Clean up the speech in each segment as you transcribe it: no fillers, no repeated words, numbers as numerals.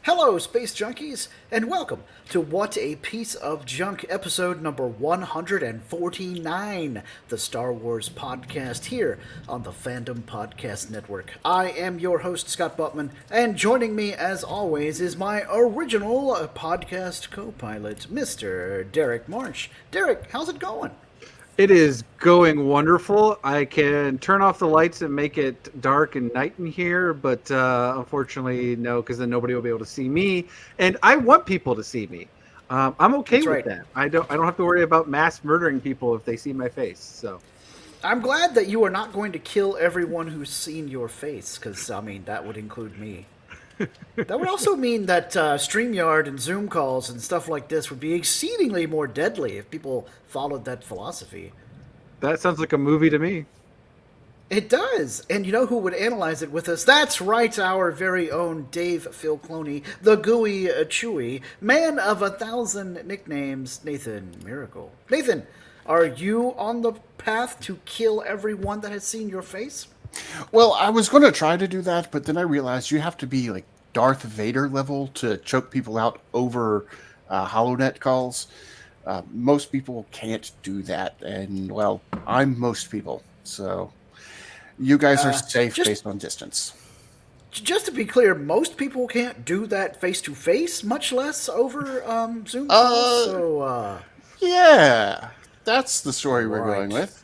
Hello, Space Junkies, and welcome to What a Piece of Junk, episode number 149, the Star Wars podcast here on the Fandom Podcast Network. I am your host, Scott Buttman, and joining me, as always, is my original podcast co-pilot, Mr. Derek Marsh. Derek, how's it going? It is going wonderful. I can turn off the lights and make it dark and night in here, but unfortunately, no, because then nobody will be able to see me. And I want people to see me. I'm okay with that. I don't have to worry about mass murdering people if they see my face. So I'm glad that you are not going to kill everyone who's seen your face, because I mean that would include me. That would also mean that StreamYard and Zoom calls and stuff like this would be exceedingly more deadly if people followed that philosophy. That sounds like a movie to me. It does. And you know who would analyze it with us? That's right, our very own Dave Filcloni, the gooey chewy, man of 1,000 nicknames, Nathan Miracle. Nathan, are you on the path to kill everyone that has seen your face? Well, I was going to try to do that, but then I realized you have to be like Darth Vader level to choke people out over HoloNet calls. Most people can't do that, and well, I'm most people, so you guys are safe based on distance. Just to be clear, most people can't do that face-to-face, much less over Zoom calls, yeah, that's the story we're going with.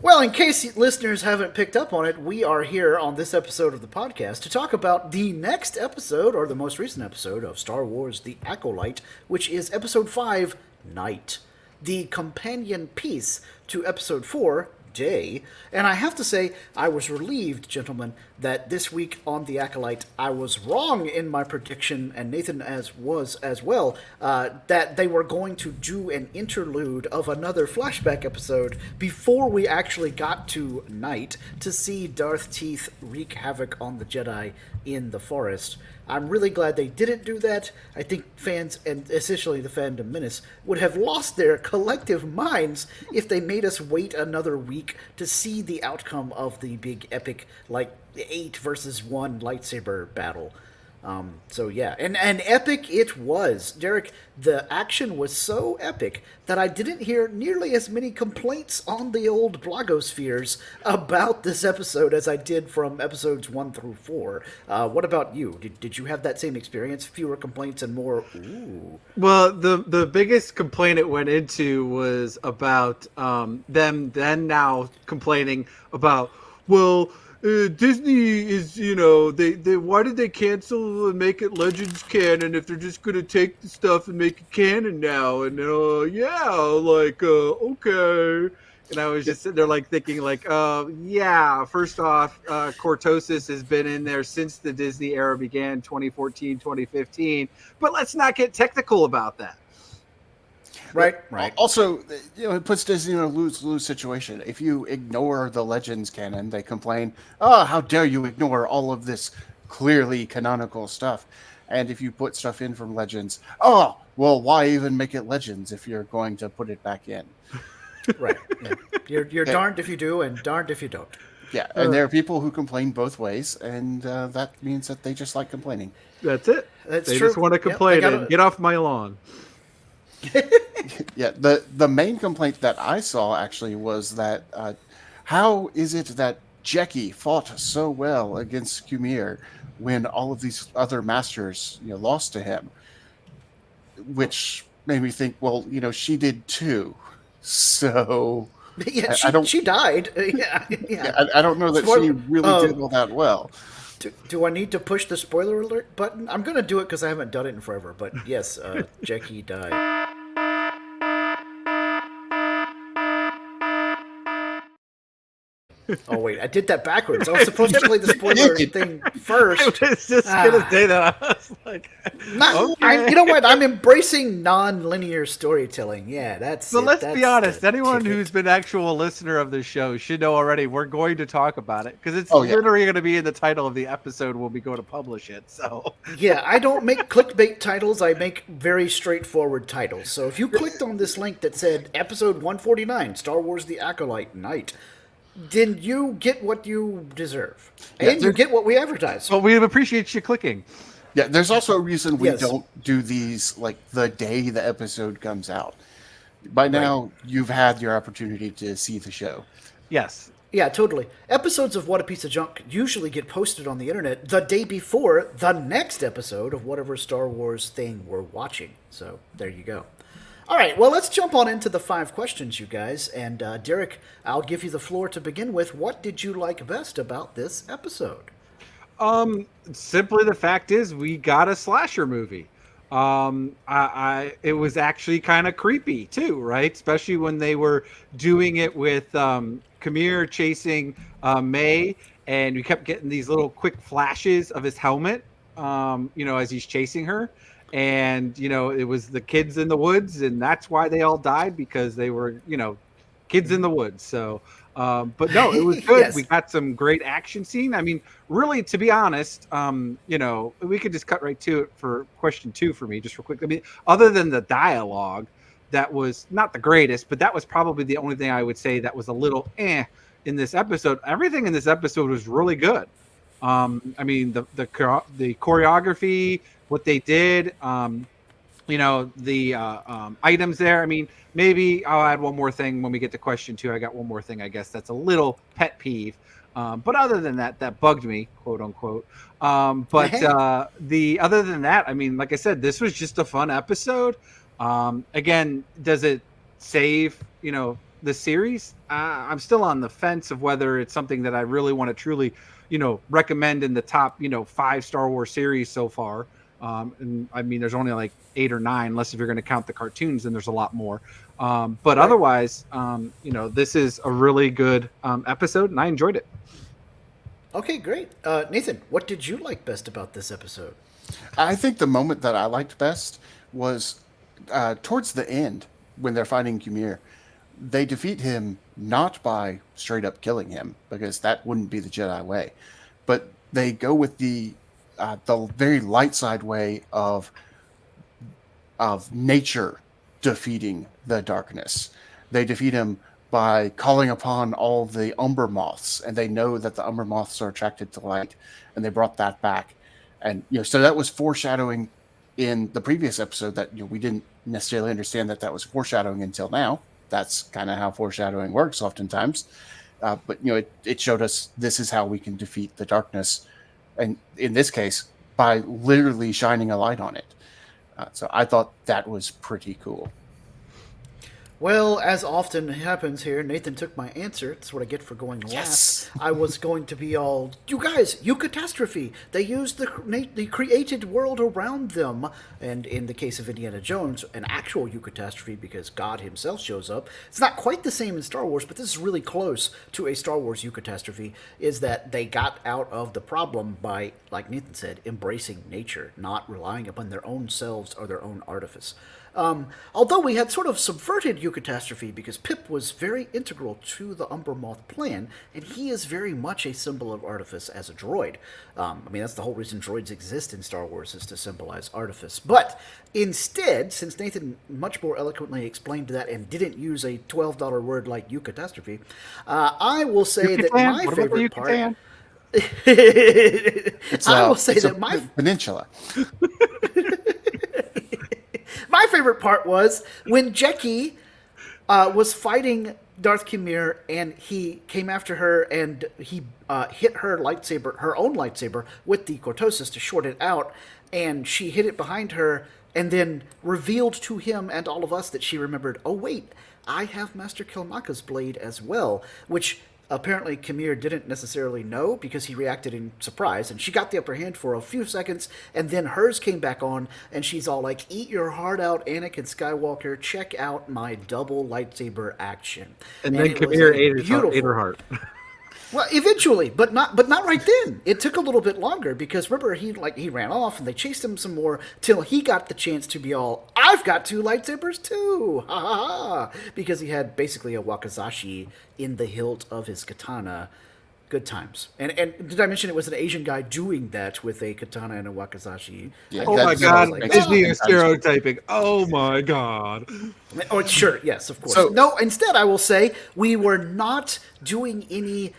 Well, in case listeners haven't picked up on it, we are here on this episode of the podcast to talk about the next episode, or the most recent episode, of Star Wars The Acolyte, which is Episode 5, Night, the companion piece to Episode 4, Day. And I have to say, I was relieved, gentlemen, that this week on The Acolyte, I was wrong in my prediction, and Nathan was as well, that they were going to do an interlude of another flashback episode before we actually got to Night to see Darth Teeth wreak havoc on the Jedi in the forest. I'm really glad they didn't do that. I think fans, and essentially the Fandom Menace, would have lost their collective minds if they made us wait another week to see the outcome of the big epic, like, 8 versus 1 lightsaber battle. So yeah, and epic it was. Derek, the action was so epic that I didn't hear nearly as many complaints on the old blogospheres about this episode as I did from episodes 1 through 4. What about you? Did you have that same experience? Fewer complaints and more ooh? Well, the biggest complaint it went into was about them then now complaining about, well, Disney is, they why did they cancel and make it Legends canon if they're just going to take the stuff and make it canon now? And, okay. And I was just sitting there, thinking, first off, Cortosis has been in there since the Disney era began, 2014, 2015. But let's not get technical about that. Right. Also, it puts Disney in a lose-lose situation. If you ignore the Legends canon, they complain, "Oh, how dare you ignore all of this clearly canonical stuff?" And if you put stuff in from Legends, "Oh, well, why even make it Legends if you're going to put it back in?" Right. Yeah. You're darned if you do, and darned if you don't. Yeah, and there are people who complain both ways, and that means that they just like complaining. That's it. That's they true. Just want to complain and get off my lawn. Yeah, the main complaint that I saw actually was that how is it that Jecki fought so well against Kumir when all of these other masters lost to him? Which made me think, well, she did too. So yeah, she died. Yeah. I don't know that she really did all that well. Do I need to push the spoiler alert button? I'm going to do it because I haven't done it in forever. But yes, Jecki died. Oh, wait, I did that backwards. I was supposed to play the spoiler thing first. I was just going to say that. I was like, okay. You know what? I'm embracing non-linear storytelling. Yeah, that's So let's be honest. Anyone who's been an actual listener of this show should know already we're going to talk about it because it's literally going to be in the title of the episode when we go to publish it. So yeah, I don't make clickbait titles. I make very straightforward titles. So if you clicked on this link that said episode 149, Star Wars The Acolyte Night, then you get what you deserve. And you get what we advertise. Well, we appreciate you clicking. Yeah, there's also a reason we Yes. don't do these like the day the episode comes out. By Right. now, you've had your opportunity to see the show. Yes. Yeah, totally. Episodes of What a Piece of Junk usually get posted on the internet the day before the next episode of whatever Star Wars thing we're watching. So there you go. All right, well, let's jump on into the 5 questions, you guys. And Derek, I'll give you the floor to begin with. What did you like best about this episode? Simply the fact is we got a slasher movie. It was actually kind of creepy too, right? Especially when they were doing it with Kamir chasing May, and we kept getting these little quick flashes of his helmet, as he's chasing her. And it was the kids in the woods, and that's why they all died, because they were kids in the woods. So but no, it was good. Yes. We got some great action scene. I mean, really, to be honest, we could just cut right to it for question 2 for me, just real quick. I mean, other than the dialogue, that was not the greatest, but that was probably the only thing I would say that was a little in this episode. Everything in this episode was really good. I mean, the choreography, what they did, the items there. I mean, maybe I'll add one more thing when we get to question 2. I got one more thing, I guess, that's a little pet peeve. But other than that bugged me, quote unquote. The other than that, I mean, like I said, this was just a fun episode. Again, does it save, the series? I'm still on the fence of whether it's something that I really want to truly, recommend in the top, 5 Star Wars series so far. And I mean, there's only like 8 or 9, unless if you're going to count the cartoons, then there's a lot more. But otherwise, this is a really good episode, and I enjoyed it. Okay, great. Nathan, what did you like best about this episode? I think the moment that I liked best was towards the end when they're fighting Kumir. They defeat him not by straight up killing him, because that wouldn't be the Jedi way, but they go with the very light side way of nature defeating the darkness. They defeat him by calling upon all the Umber Moths, and they know that the Umber Moths are attracted to light, and they brought that back. And so that was foreshadowing in the previous episode that we didn't necessarily understand that was foreshadowing until now. That's kind of how foreshadowing works oftentimes. But it showed us this is how we can defeat the darkness, and in this case, by literally shining a light on it. So I thought that was pretty cool. Well, as often happens here, Nathan took my answer. That's what I get for going last. Yes. I was going to be all, you guys, eucatastrophe. They used the created world around them. And in the case of Indiana Jones, an actual eucatastrophe, because God himself shows up. It's not quite the same in Star Wars, but this is really close to a Star Wars eucatastrophe, is that they got out of the problem by, like Nathan said, embracing nature, not relying upon their own selves or their own artifice. Although we had sort of subverted eucatastrophe, because Pip was very integral to the Umber Moth plan, and he is very much a symbol of artifice as a droid. I mean, that's the whole reason droids exist in Star Wars, is to symbolize artifice. But instead, since Nathan much more eloquently explained that and didn't use a $12 word like eucatastrophe, I will say that my favorite part... I will say that my peninsula. My favorite part was when Jackie was fighting Darth Kimir, and he came after her, and he hit her own lightsaber, with the cortosis to short it out, and she hit it behind her, and then revealed to him and all of us that she remembered, oh wait, I have Master Kilmaka's blade as well, which apparently Kamir didn't necessarily know, because he reacted in surprise, and she got the upper hand for a few seconds, and then hers came back on, and she's all like, eat your heart out, Anakin Skywalker, check out my double lightsaber action. And then Kamir ate her heart. Well, eventually, but not right then. It took a little bit longer, because remember, he ran off, and they chased him some more till he got the chance to be all, I've got 2 lightsabers too, ha ha ha, because he had basically a wakizashi in the hilt of his katana. Good times. And did I mention it was an Asian guy doing that with a katana and a wakizashi? Yeah, oh my God, like, Disney is stereotyping. Oh my God. Oh, sure, yes, of course. So, no, instead I will say we were not doing any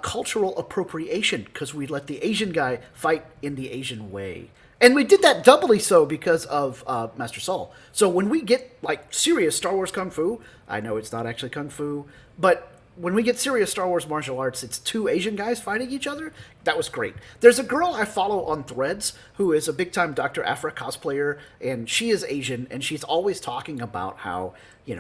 cultural appropriation, because we let the Asian guy fight in the Asian way. And we did that doubly so because of Master Saul. So when we get like serious Star Wars kung fu, I know it's not actually kung fu, but when we get serious Star Wars martial arts, it's two Asian guys fighting each other. That was great. There's a girl I follow on Threads who is a big time Dr. Aphra cosplayer, and she is Asian, and she's always talking about how,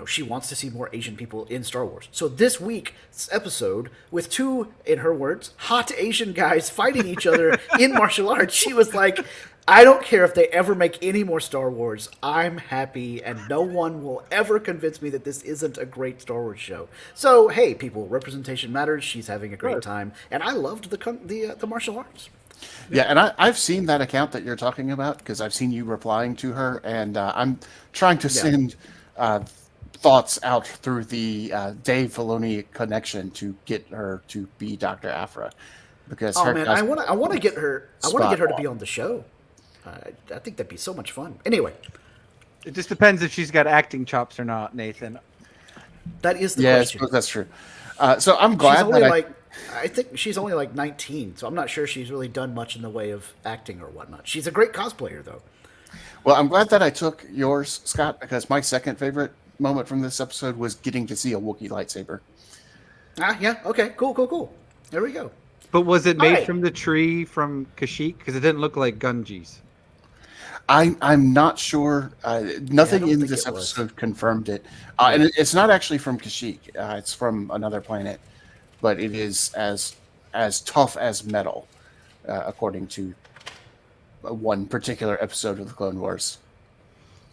she wants to see more Asian people in Star Wars. So this week's episode, with two, in her words, hot Asian guys fighting each other in martial arts, she was like, I don't care if they ever make any more Star Wars. I'm happy, and no one will ever convince me that this isn't a great Star Wars show. So, hey, people, representation matters. She's having a great time, and I loved the martial arts. Yeah, and I've seen that account that you're talking about because I've seen you replying to her, and I'm trying to send thoughts out through the Dave Filoni connection to get her to be Dr. Aphra, because I want to get her. I want to get her to be on the show. I think that'd be so much fun. Anyway, it just depends if she's got acting chops or not, Nathan. That is the question. Yeah, that's true. So I'm glad I think she's only like 19, so I'm not sure she's really done much in the way of acting or whatnot. She's a great cosplayer, though. Well, I'm glad that I took yours, Scott, because my second favorite moment from this episode was getting to see a Wookiee lightsaber. Yeah. Okay. Cool. There we go. But was it made from the tree from Kashyyyk? Because it didn't look like Gunji's. I'm not sure. Nothing in this episode confirmed it. And it's not actually from Kashyyyk. It's from another planet. But it is as tough as metal, according to one particular episode of the Clone Wars.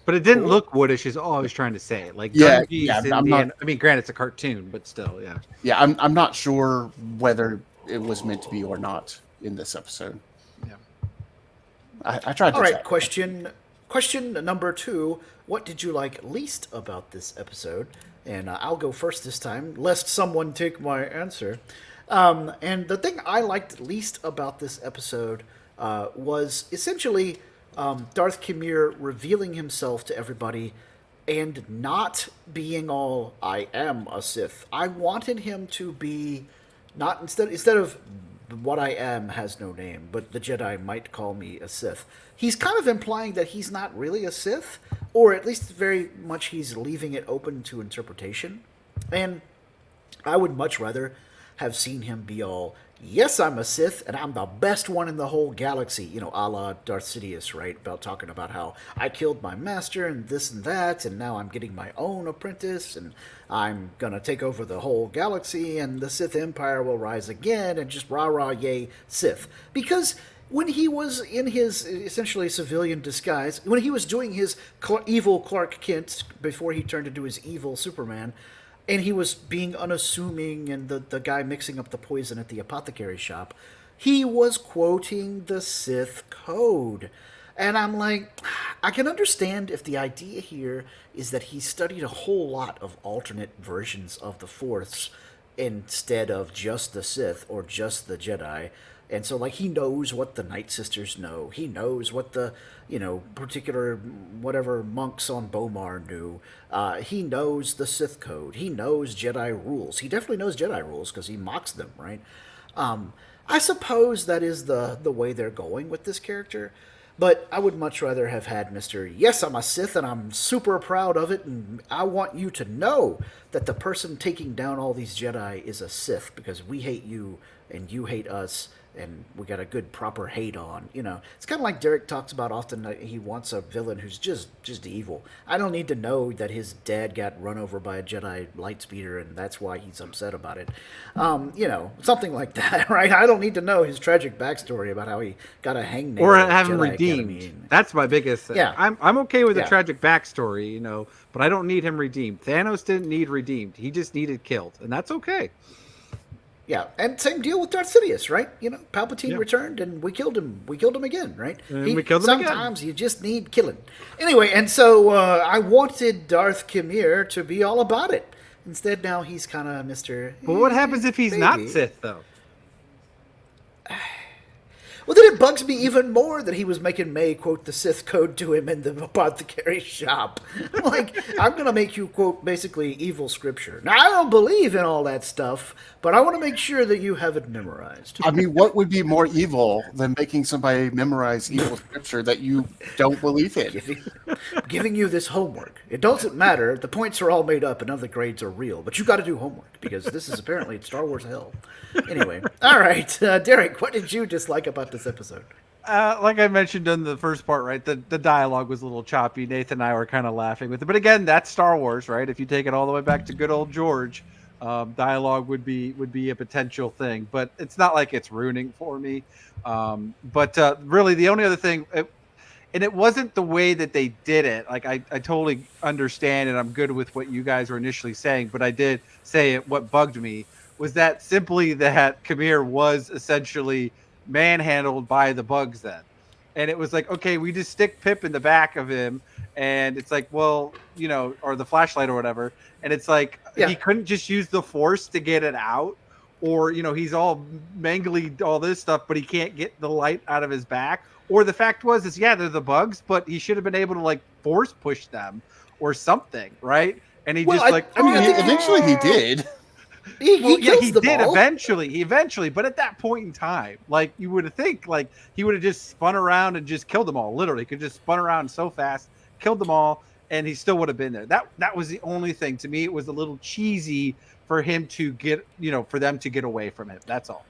But it didn't look woodish is all I was trying to say. Like Gunji's I mean, granted, it's a cartoon, but still, yeah. Yeah, I'm not sure whether it was meant to be or not in this episode. Yeah. I tried to. All right, question number 2. What did you like least about this episode? And I'll go first this time, lest someone take my answer. And the thing I liked least about this episode was essentially Darth Kimir revealing himself to everybody and not being all, I am a Sith. I wanted him to be not instead of what I am has no name, but the Jedi might call me a Sith. He's kind of implying that he's not really a Sith, or at least very much he's leaving it open to interpretation. And I would much rather have seen him be all, yes, I'm a Sith, and I'm the best one in the whole galaxy, a la Darth Sidious, right? About talking about how I killed my master and this and that, and now I'm getting my own apprentice, and I'm gonna take over the whole galaxy, and the Sith Empire will rise again, and just rah-rah, yay, Sith. Because when he was in his essentially civilian disguise, when he was doing his evil Clark Kent before he turned into his evil Superman, and he was being unassuming, and the guy mixing up the poison at the apothecary shop, he was quoting the Sith code. And I'm like, I can understand if the idea here is that he studied a whole lot of alternate versions of the Force instead of just the Sith or just the Jedi. And so, like, he knows what the Night Sisters know. He knows what the, particular whatever monks on Bomar knew. He knows the Sith code. He knows Jedi rules. He definitely knows Jedi rules because he mocks them, right? I suppose that is the way they're going with this character. But I would much rather have had Mr. Yes, I'm a Sith, and I'm super proud of it, and I want you to know that the person taking down all these Jedi is a Sith, because we hate you, and you hate us, and we got a good proper hate on. It's kind of like Derek talks about often that he wants a villain who's just evil. I don't need to know that his dad got run over by a Jedi lightspeeder and that's why he's upset about it. Something like that, right? I don't need to know his tragic backstory about how he got a hangnail or have him Jedi redeemed. Academy. That's my biggest thing. Yeah. I'm okay with a tragic backstory, but I don't need him redeemed. Thanos didn't need redeemed. He just needed killed, and that's okay. Yeah, and same deal with Darth Sidious, right? Palpatine returned, and we killed him. We killed him again, right? And we killed him again. Sometimes you just need killing. Anyway, and so I wanted Darth Kimir to be all about it. Instead, now he's kind of Mr. But what happens if he's not Sith, though? Well, then it bugs me even more that he was making May quote the Sith code to him in the apothecary shop. Like, I'm going to make you quote basically evil scripture. Now, I don't believe in all that stuff, but I want to make sure that you have it memorized. I mean, what would be more evil than making somebody memorize evil scripture that you don't believe in? Giving you this homework. It doesn't matter. The points are all made up and none of the grades are real, but you got to do homework because this is apparently Star Wars hell. Anyway, all right, Derek, what did you dislike about this episode? Like I mentioned in the first part, right? The dialogue was a little choppy. Nathan and I were kind of laughing with it, but again, that's Star Wars, right? If you take it all the way back to good old George, dialogue would be a potential thing, but it's not like it's ruining for me. But really, the only other thing, and it wasn't the way that they did it. Like I totally understand, and I'm good with what you guys were initially saying, but I did say it. What bugged me was that simply that Kamir was essentially manhandled by the bugs then. And it was like, okay, we just stick Pip in the back of him, and it's like, well, you know, or the flashlight or whatever. And it's like, he couldn't just use the force to get it out, or, you know, he's all mangly, all this stuff, but he can't get the light out of his back. Or the fact is, yeah, they're the bugs, but he should have been able to like force push them or something, right? And he eventually he did. He did eventually, but at that point in time, like you would think, like he would have just spun around and just killed them all. Literally, he could just spun around so fast, killed them all, and he still would have been there. That was the only thing. To me, it was a little cheesy for him to get, you know, for them to get away from it. That's all.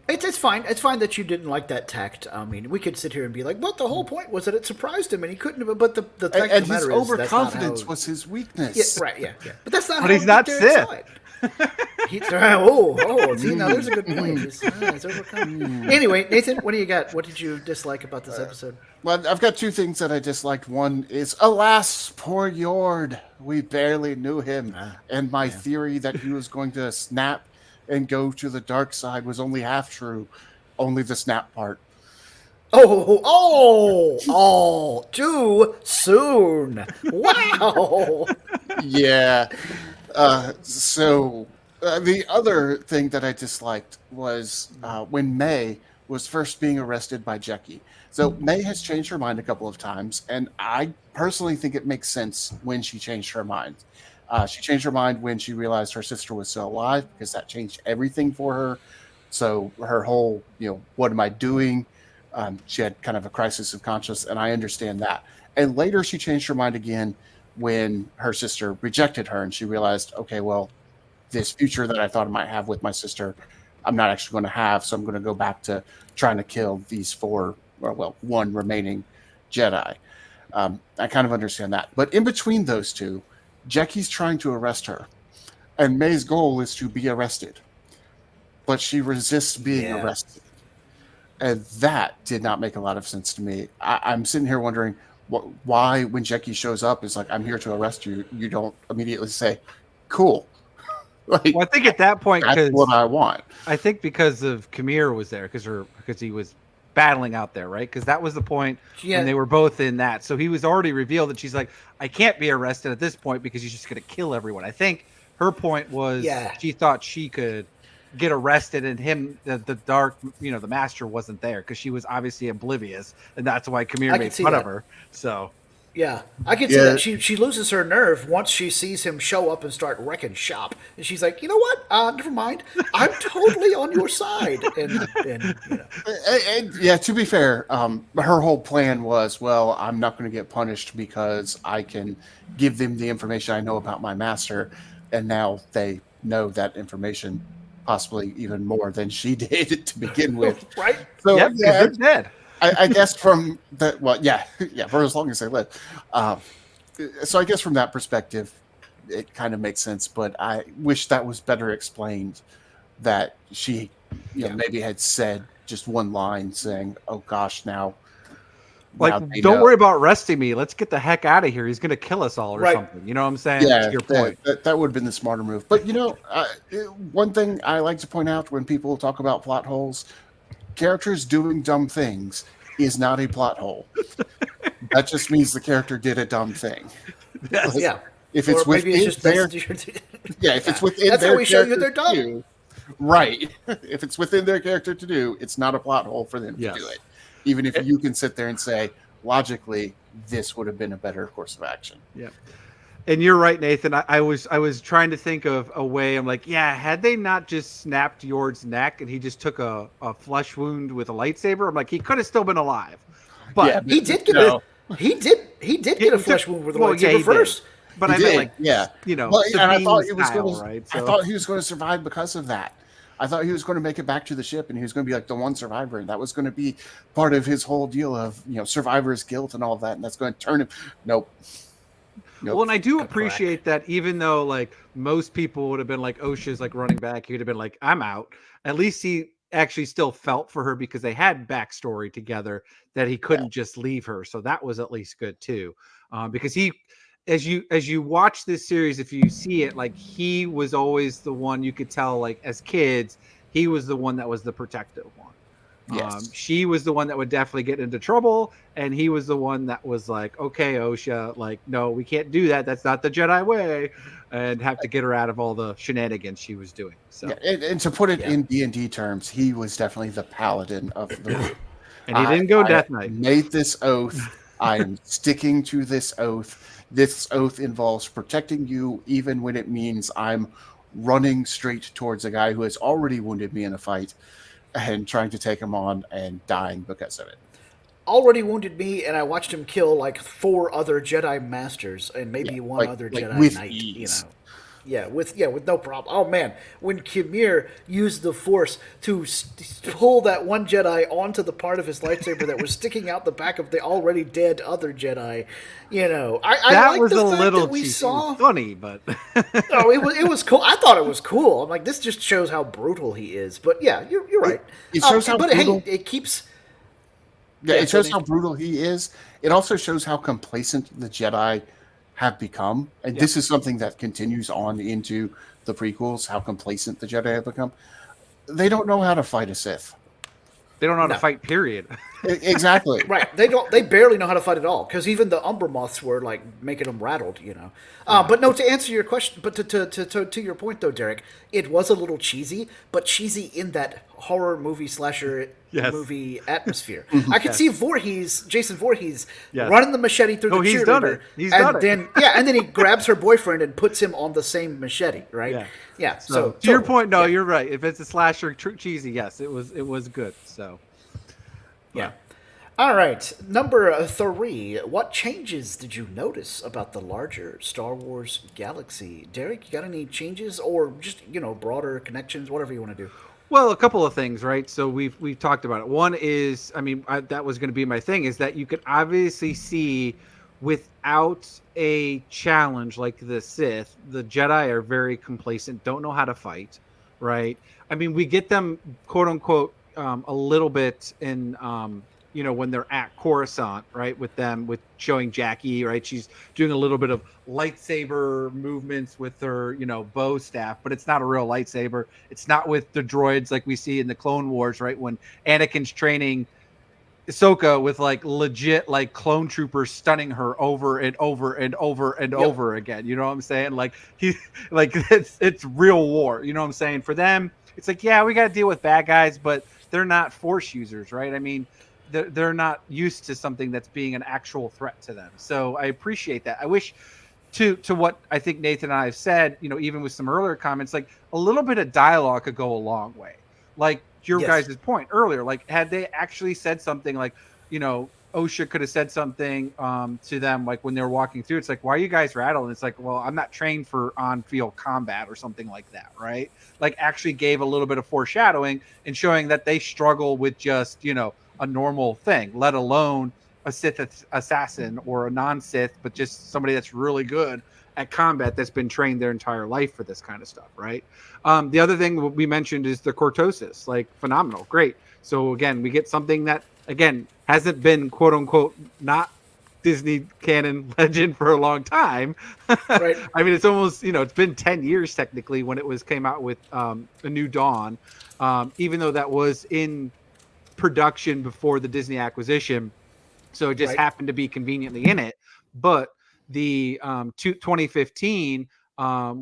It's fine. It's fine that you didn't like that tact. I mean, we could sit here and be like, "What?" The whole point was that it surprised him, and he couldn't have. But the fact of the matter is, overconfidence was his weakness. Yeah, right. Yeah. But that's not. But he's not Sith. See, now there's a good point. He's overcome. Anyway, Nathan, what do you got? What did you dislike about this episode? Well, I've got two things that I disliked. One is, alas, poor Yord. We barely knew him, and my theory that he was going to snap and go to the dark side was only half true. Only the snap part. Oh, too soon. Wow. Yeah. So the other thing that I disliked was when May was first being arrested by Jackie. So May has changed her mind a couple of times, and I personally think it makes sense when she changed her mind. She changed her mind when she realized her sister was still alive, because that changed everything for her. So her whole, what am I doing? She had kind of a crisis of conscience, and I understand that. And later she changed her mind again when her sister rejected her, and she realized, okay, well, this future that I thought I might have with my sister, I'm not actually going to have, so I'm going to go back to trying to kill these one remaining Jedi. I kind of understand that. But in between those two, Jackie's trying to arrest her, and May's goal is to be arrested, but she resists being arrested. And that did not make a lot of sense to me. I'm sitting here wondering why, when Jackie shows up, is like, I'm here to arrest you, you don't immediately say, cool. Like, well, I think at that point, that's what I want. I think because of Kamir was there, because he was battling out there, right? Because that was the point when they were both in that. So he was already revealed that she's like, I can't be arrested at this point because he's just going to kill everyone. I think her point was she thought she could get arrested, and him, the dark, the master wasn't there because she was obviously oblivious, and that's why Kamir made fun of her. So. Yeah, I can see that. She loses her nerve once she sees him show up and start wrecking shop, and she's like, you know what? Never mind. I'm totally on your side. And to be fair, her whole plan was, well, I'm not going to get punished because I can give them the information I know about my master, and now they know that information, possibly even more than she did to begin with. Right? So they're dead. I guess from that, for as long as they live. So I guess from that perspective, it kind of makes sense. But I wish that was better explained. That she, maybe had said just one line saying, "Oh gosh, now." Don't worry about arresting me. Let's get the heck out of here. He's going to kill us all, or something. You know what I'm saying? Yeah, to your point. That would have been the smarter move. But one thing I like to point out when people talk about plot holes. Characters doing dumb things is not a plot hole. That just means the character did a dumb thing. Yes. If it's within their, if it's within that's their how we show you character they're dumb. view, Right. If it's within their character to do, it's not a plot hole for them to Yes. do it. Even if you can sit there and say, logically, this would have been a better course of action. Yeah. And you're right, Nathan. I was trying to think of a way. I'm like, yeah, had they not just snapped Yord's neck and he just took a flesh wound with a lightsaber, I'm like, he could have still been alive. But Yeah, He did get no. he did get a flesh wound with a lightsaber he first. did. But He I meant did, like, yeah. you know, Well, and I thought Sabine he was style, going to. right? I thought he was going to survive because of that. I thought he was going to make it back to the ship, and he was going to be like the one survivor, and that was going to be part of his whole deal of survivor's guilt and all of that, and that's going to turn him. Nope. Well, and I do appreciate that, even though like most people would have been like, Osha's like running back, he would have been like, I'm out. At least he actually still felt for her because they had backstory together that he couldn't just leave her. So that was at least good too, because he, as you watch this series, if you see it, like he was always the one you could tell, like as kids, he was the one that was the protective one. Yes. She was the one that would definitely get into trouble, and he was the one that was like, okay, Osha, like, no, we can't do that. That's not the Jedi way, and have to get her out of all the shenanigans she was doing. So, and to put it in D&D terms, he was definitely the paladin of the group. And he didn't go Death Knight. Made this oath. I am sticking to this oath. This oath involves protecting you, even when it means I'm running straight towards a guy who has already wounded me in a fight and trying to take him on and dying because of it. Already wounded me, and I watched him kill like 4 other Jedi Masters and maybe one other Jedi with Knight. ease. With no problem. Oh man, when Kimir used the Force to pull that one Jedi onto the part of his lightsaber that was sticking out the back of the already dead other Jedi, I like was the a fact little that we cheesy. saw. It was funny, but Oh, it was cool. I thought it was cool. I'm like, this just shows how brutal he is. But yeah, you're right. It shows how but brutal. Hey, it keeps. Yeah, it shows how brutal he is. It also shows how complacent the Jedi have become. And this is something that continues on into the prequels, how complacent the Jedi have become. They don't know how to fight a Sith. they don't know how to fight, period. Exactly. Right. They barely know how to fight at all, because even the Umber Moths were like making them rattled, But no, to answer your question, but to your point though, Derek, it was a little cheesy, but cheesy in that horror movie slasher movie atmosphere. I could see Jason Voorhees running the machete through the he's cheerleader. done it. He's done it. And then he grabs her boyfriend and puts him on the same machete, right? Yeah. So to your point, no, you're right. If it's a slasher cheesy, yes, it was good. So yeah. All right, number 3. What changes did you notice about the larger Star Wars galaxy? Derek, you got any changes or just, broader connections, whatever you want to do? Well, a couple of things, right? So we've talked about it. One is, that was going to be my thing, is that you could obviously see without a challenge like the Sith, the Jedi are very complacent, don't know how to fight, right? We get them, quote unquote, a little bit in, when they're at Coruscant, right? With showing Jackie, right? She's doing a little bit of lightsaber movements with her, bow staff, but it's not a real lightsaber. It's not with the droids like we see in the Clone Wars, right? When Anakin's training Ahsoka with like legit like clone troopers stunning her over and over and over and over again. You know what I'm saying? Like it's real war. You know what I'm saying? For them, it's like, yeah, we got to deal with bad guys, but they're not Force users, right? They're not used to something that's being an actual threat to them. So I appreciate that. I wish to what I think Nathan and I have said, even with some earlier comments, like a little bit of dialogue could go a long way. Like your guys' point earlier, like had they actually said something like, Osha could have said something to them, like when they were walking through, it's like, why are you guys rattled? And it's like, well, I'm not trained for on-field combat or something like that, right? Like actually gave a little bit of foreshadowing and showing that they struggle with just, a normal thing, let alone a Sith assassin or a non-Sith, but just somebody that's really good at combat that's been trained their entire life for this kind of stuff, right? The other thing we mentioned is the cortosis, like phenomenal, great. So again, we get something that, again, hasn't been quote unquote not Disney canon legend for a long time. Right. It's almost, it's been 10 years technically when it came out with A New Dawn, even though that was in production before the Disney acquisition. So it just happened to be conveniently in it. But the 2015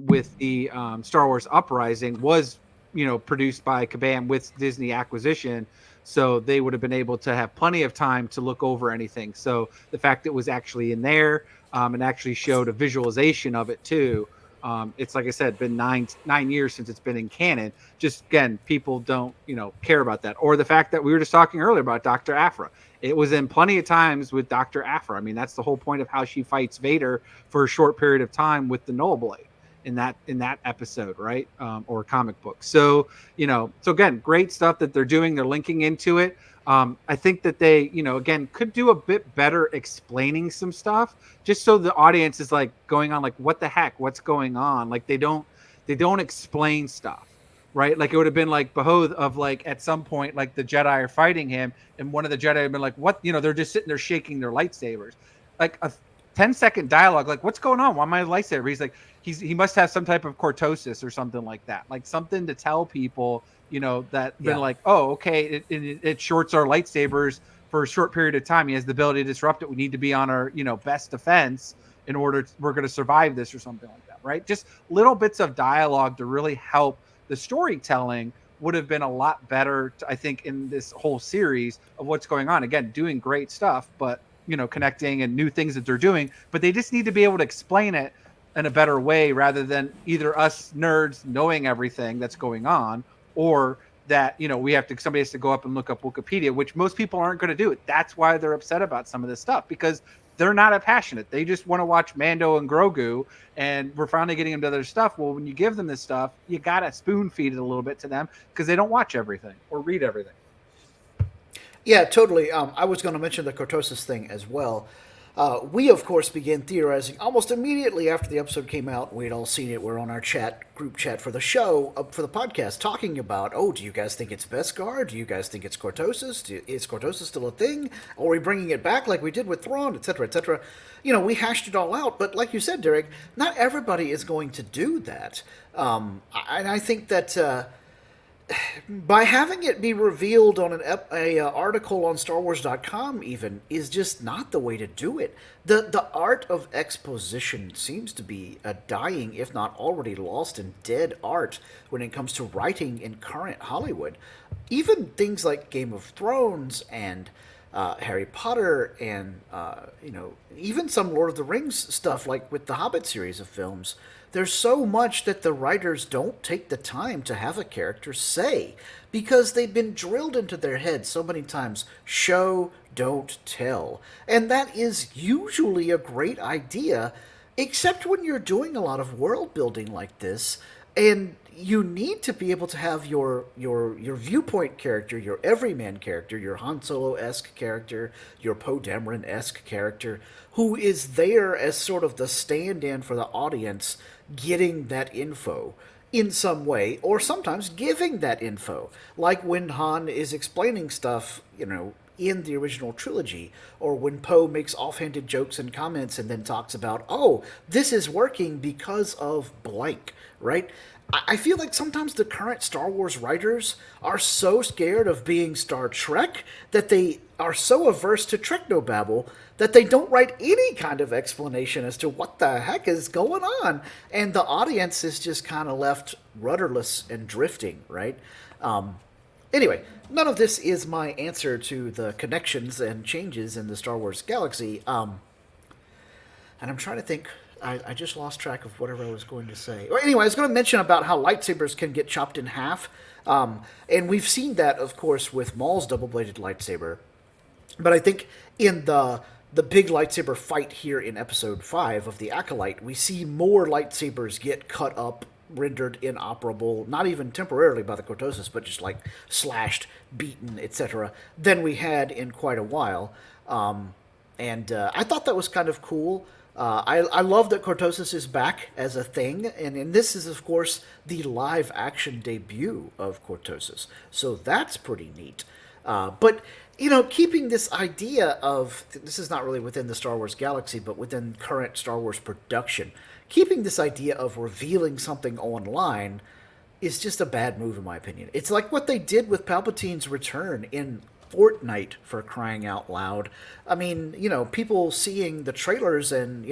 with the Star Wars Uprising was produced by Kabam with Disney acquisition. So they would have been able to have plenty of time to look over anything. So the fact it was actually in there, and actually showed a visualization of it too. It's like I said, been nine years since it's been in canon. Just again, people don't care about that, or the fact that we were just talking earlier about Dr. Aphra. It was in plenty of times with Dr. Aphra. I mean, that's the whole point of how she fights Vader for a short period of time with the Null Blade in that episode, right? Or comic book. So so again, great stuff that they're doing. They're linking into it. I think that they, again, could do a bit better explaining some stuff, just so the audience is like going on, like, what the heck, what's going on? Like they don't explain stuff, right? Like it would have been like Behoth of like at some point, like the Jedi are fighting him, and one of the Jedi have been like, what? They're just sitting there shaking their lightsabers, like a 10-second dialogue, like, what's going on? Why my lightsaber? He's like, he must have some type of cortosis or something like that, like something to tell people, that been like, oh, okay, it shorts our lightsabers for a short period of time. He has the ability to disrupt it. We need to be on our, best defense in order we're going to survive this or something like that, right? Just little bits of dialogue to really help the storytelling would have been a lot better, I think, in this whole series of what's going on. Again, doing great stuff, but connecting and new things that they're doing, but they just need to be able to explain it in a better way rather than either us nerds knowing everything that's going on, or that, somebody has to go up and look up Wikipedia, which most people aren't going to do it. That's why they're upset about some of this stuff, because they're not as passionate. They just want to watch Mando and Grogu, and we're finally getting into other stuff. Well, when you give them this stuff, you got to spoon feed it a little bit to them because they don't watch everything or read everything. Yeah, totally. I was going to mention the cortosis thing as well. We, of course, began theorizing almost immediately after the episode came out. We'd all seen it. We're on our group chat for the show, for the podcast, talking about, do you guys think it's Beskar? Do you guys think it's cortosis? Is cortosis still a thing? Are we bringing it back like we did with Thrawn, et cetera, et cetera? We hashed it all out. But like you said, Derek, not everybody is going to do that. And I think that by having it be revealed on an article on StarWars.com even is just not the way to do it. The art of exposition seems to be a dying, if not already lost and dead art when it comes to writing in current Hollywood. Even things like Game of Thrones and Harry Potter and even some Lord of the Rings stuff, like with the Hobbit series of films. There's so much that the writers don't take the time to have a character say, because they've been drilled into their heads so many times, show, don't tell. And that is usually a great idea, except when you're doing a lot of world building like this, and you need to be able to have your viewpoint character, your everyman character, your Han Solo-esque character, your Poe Dameron-esque character, who is there as sort of the stand-in for the audience, getting that info in some way, or sometimes giving that info. Like when Han is explaining stuff, in the original trilogy, or when Poe makes offhanded jokes and comments and then talks about, oh, this is working because of blank, right? I feel like sometimes the current Star Wars writers are so scared of being Star Trek that they are so averse to technobabble that they don't write any kind of explanation as to what the heck is going on. And the audience is just kind of left rudderless and drifting, right? Anyway, none of this is my answer to the connections and changes in the Star Wars galaxy. And I'm trying to think... I just lost track of whatever I was going to say. Or anyway, I was going to mention about how lightsabers can get chopped in half. And we've seen that, of course, with Maul's double-bladed lightsaber. But I think in the big lightsaber fight here in Episode 5 of the Acolyte, we see more lightsabers get cut up, rendered inoperable, not even temporarily by the cortosis, but just like slashed, beaten, etc., than we had in quite a while. And I thought that was kind of cool. I love that cortosis is back as a thing, and this is, of course, the live-action debut of cortosis, so that's pretty neat. But, keeping this idea of, this is not really within the Star Wars galaxy, but within current Star Wars production, keeping this idea of revealing something online is just a bad move, in my opinion. It's like what they did with Palpatine's return in Fortnite, for crying out loud. I mean, people seeing the trailers and,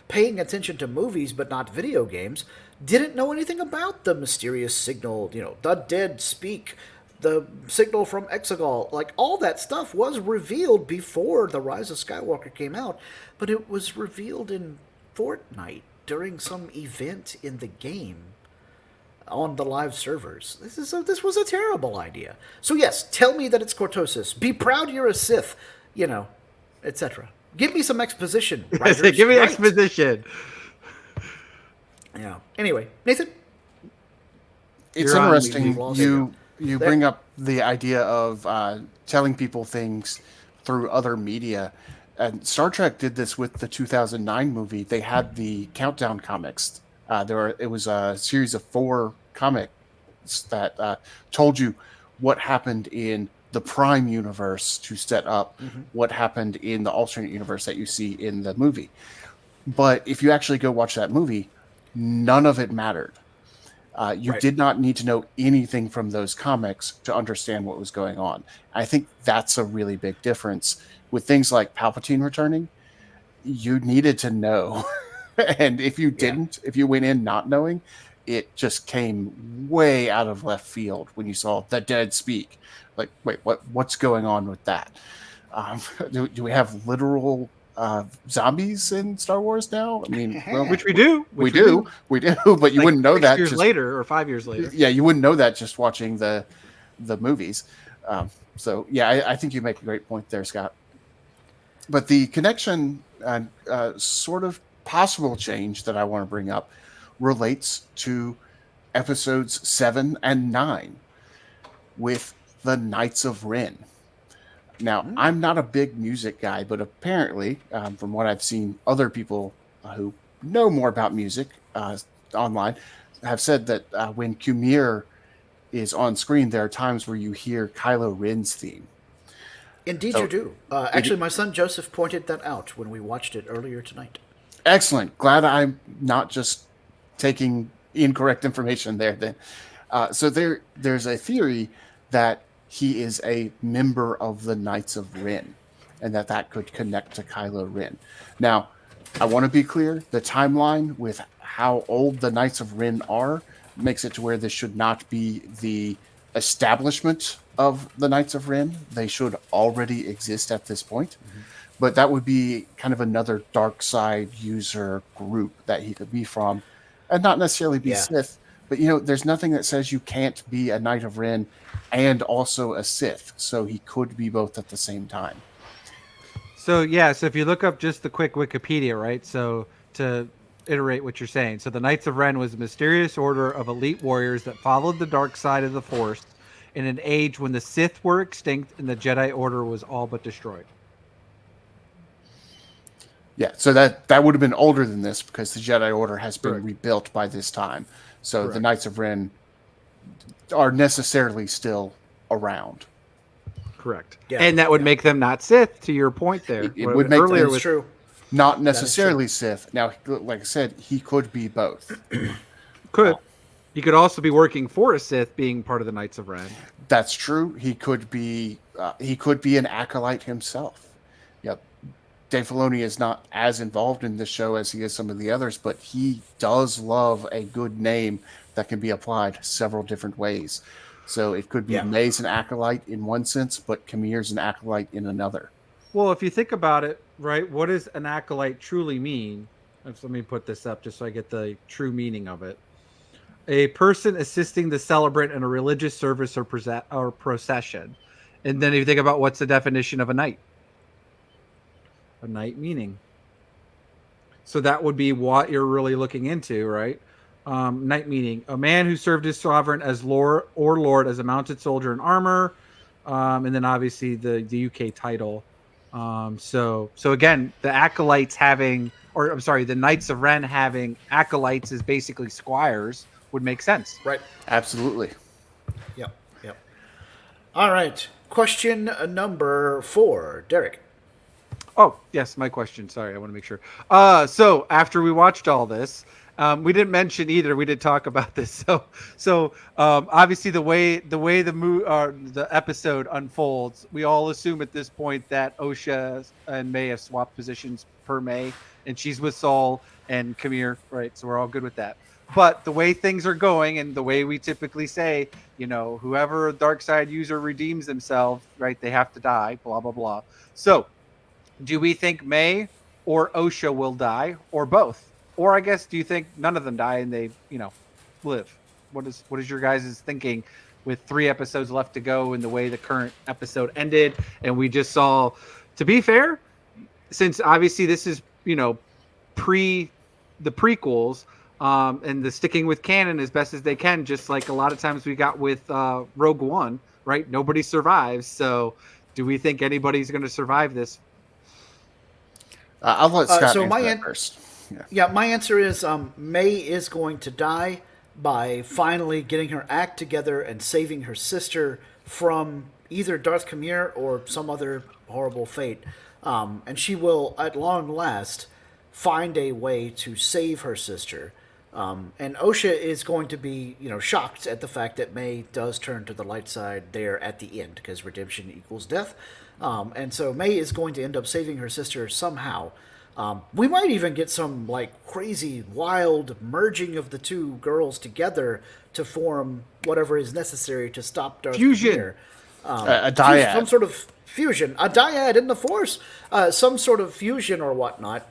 paying attention to movies but not video games didn't know anything about the mysterious signal, the dead speak, the signal from Exegol. Like, all that stuff was revealed before The Rise of Skywalker came out, but it was revealed in Fortnite during some event in the game on the live servers. This was a terrible idea. So yes, tell me that it's cortosis. Be proud you're a Sith, etc. Give me some exposition, writers. Give me Write. exposition. Yeah. Anyway, Nathan? It's You're on. interesting. You There. bring up the idea of telling people things through other media. And Star Trek did this with the 2009 movie. They had the Countdown comics. It was a series of 4 comics that told you what happened in the Prime universe to set up what happened in the alternate universe that you see in the movie. But if you actually go watch that movie, none of it mattered. You Right. did not need to know anything from those comics to understand what was going on. I think that's a really big difference. With things like Palpatine returning, you needed to know. And if you didn't, if you went in not knowing, it just came way out of left field when you saw the dead speak. Like, wait, what's going on with that? Do we have literal zombies in Star Wars now? I mean, well, Which we do. we do, but you Like wouldn't know 6 that years just later or 5 years later. Yeah, you wouldn't know that just watching the movies. So yeah, I think you make a great point there, Scott. But the connection and sort of possible change that I want to bring up relates to episodes 7 and 9 with the Knights of Ren. Now, I'm not a big music guy, but apparently, from what I've seen, other people who know more about music online have said that when Kumir is on screen, there are times where you hear Kylo Ren's theme. Indeed, you do. Actually, my son Joseph pointed that out when we watched it earlier tonight. Excellent. Glad I'm not just taking incorrect information there. Then, so there's a theory that he is a member of the Knights of Ren, and that could connect to Kylo Ren. Now, I want to be clear: the timeline with how old the Knights of Ren are makes it to where this should not be the establishment of the Knights of Ren. They should already exist at this point. But that would be kind of another dark side user group that he could be from, and not necessarily be Sith. But there's nothing that says you can't be a Knight of Ren and also a Sith. So he could be both at the same time. So if you look up just the quick Wikipedia, right? So to iterate what you're saying, so the Knights of Ren was a mysterious order of elite warriors that followed the dark side of the Force in an age when the Sith were extinct and the Jedi Order was all but destroyed. Yeah, so that would have been older than this because the Jedi Order has been rebuilt by this time. So the Knights of Ren are necessarily still around. Correct. Yeah, and that would make them not Sith, to your point there. It would make them true. Not necessarily Sith. Now, like I said, he could be both. Could. He could also be working for a Sith, being part of the Knights of Ren. That's true. He could be an acolyte himself. Yep. Dave Filoni is not as involved in the show as he is some of the others, but he does love a good name that can be applied several different ways. So it could be May's an acolyte in one sense, but Kamir's an acolyte in another. Well, if you think about it, right, what does an acolyte truly mean? Let me put this up just so I get the true meaning of it. A person assisting the celebrant in a religious service or procession. And then if you think about what's the definition of a knight? A knight meaning. So that would be what you're really looking into, right? Knight meaning a man who served his sovereign as lord as a mounted soldier in armor. And then obviously the UK title. So again, the acolytes the Knights of Ren having acolytes is basically squires would make sense. Right. Absolutely. Yep. All right. Question number 4, Derek. Oh, yes, my question. Sorry, I want to make sure. So after we watched all this, we didn't mention either. We did talk about this. So obviously the way the episode unfolds, we all assume at this point that Osha and May have swapped positions per May, and she's with Saul and Kamir, right? So we're all good with that. But the way things are going and the way we typically say, whoever a dark side user redeems themselves, right, they have to die, blah, blah, blah. So do we think May or Osha will die, or both? Or I guess, do you think none of them die and they, live? What is your guys' thinking with 3 episodes left to go and the way the current episode ended? And we just saw, to be fair, since obviously this is, pre the prequels, and the sticking with canon as best as they can, just like a lot of times we got with Rogue One, right? Nobody survives. So do we think anybody's going to survive this? I'll let Scott so answer my that an- first. Yeah, my answer is May is going to die by finally getting her act together and saving her sister from either Darth Khmer or some other horrible fate. And she will, at long last, find a way to save her sister. And Osha is going to be, shocked at the fact that May does turn to the light side there at the end, because redemption equals death. And so May is going to end up saving her sister somehow. We might even get some crazy, wild merging of the two girls together to form whatever is necessary to stop Darth Fusion. Vader. A dyad. Some sort of fusion, a dyad in the Force, some sort of fusion or whatnot.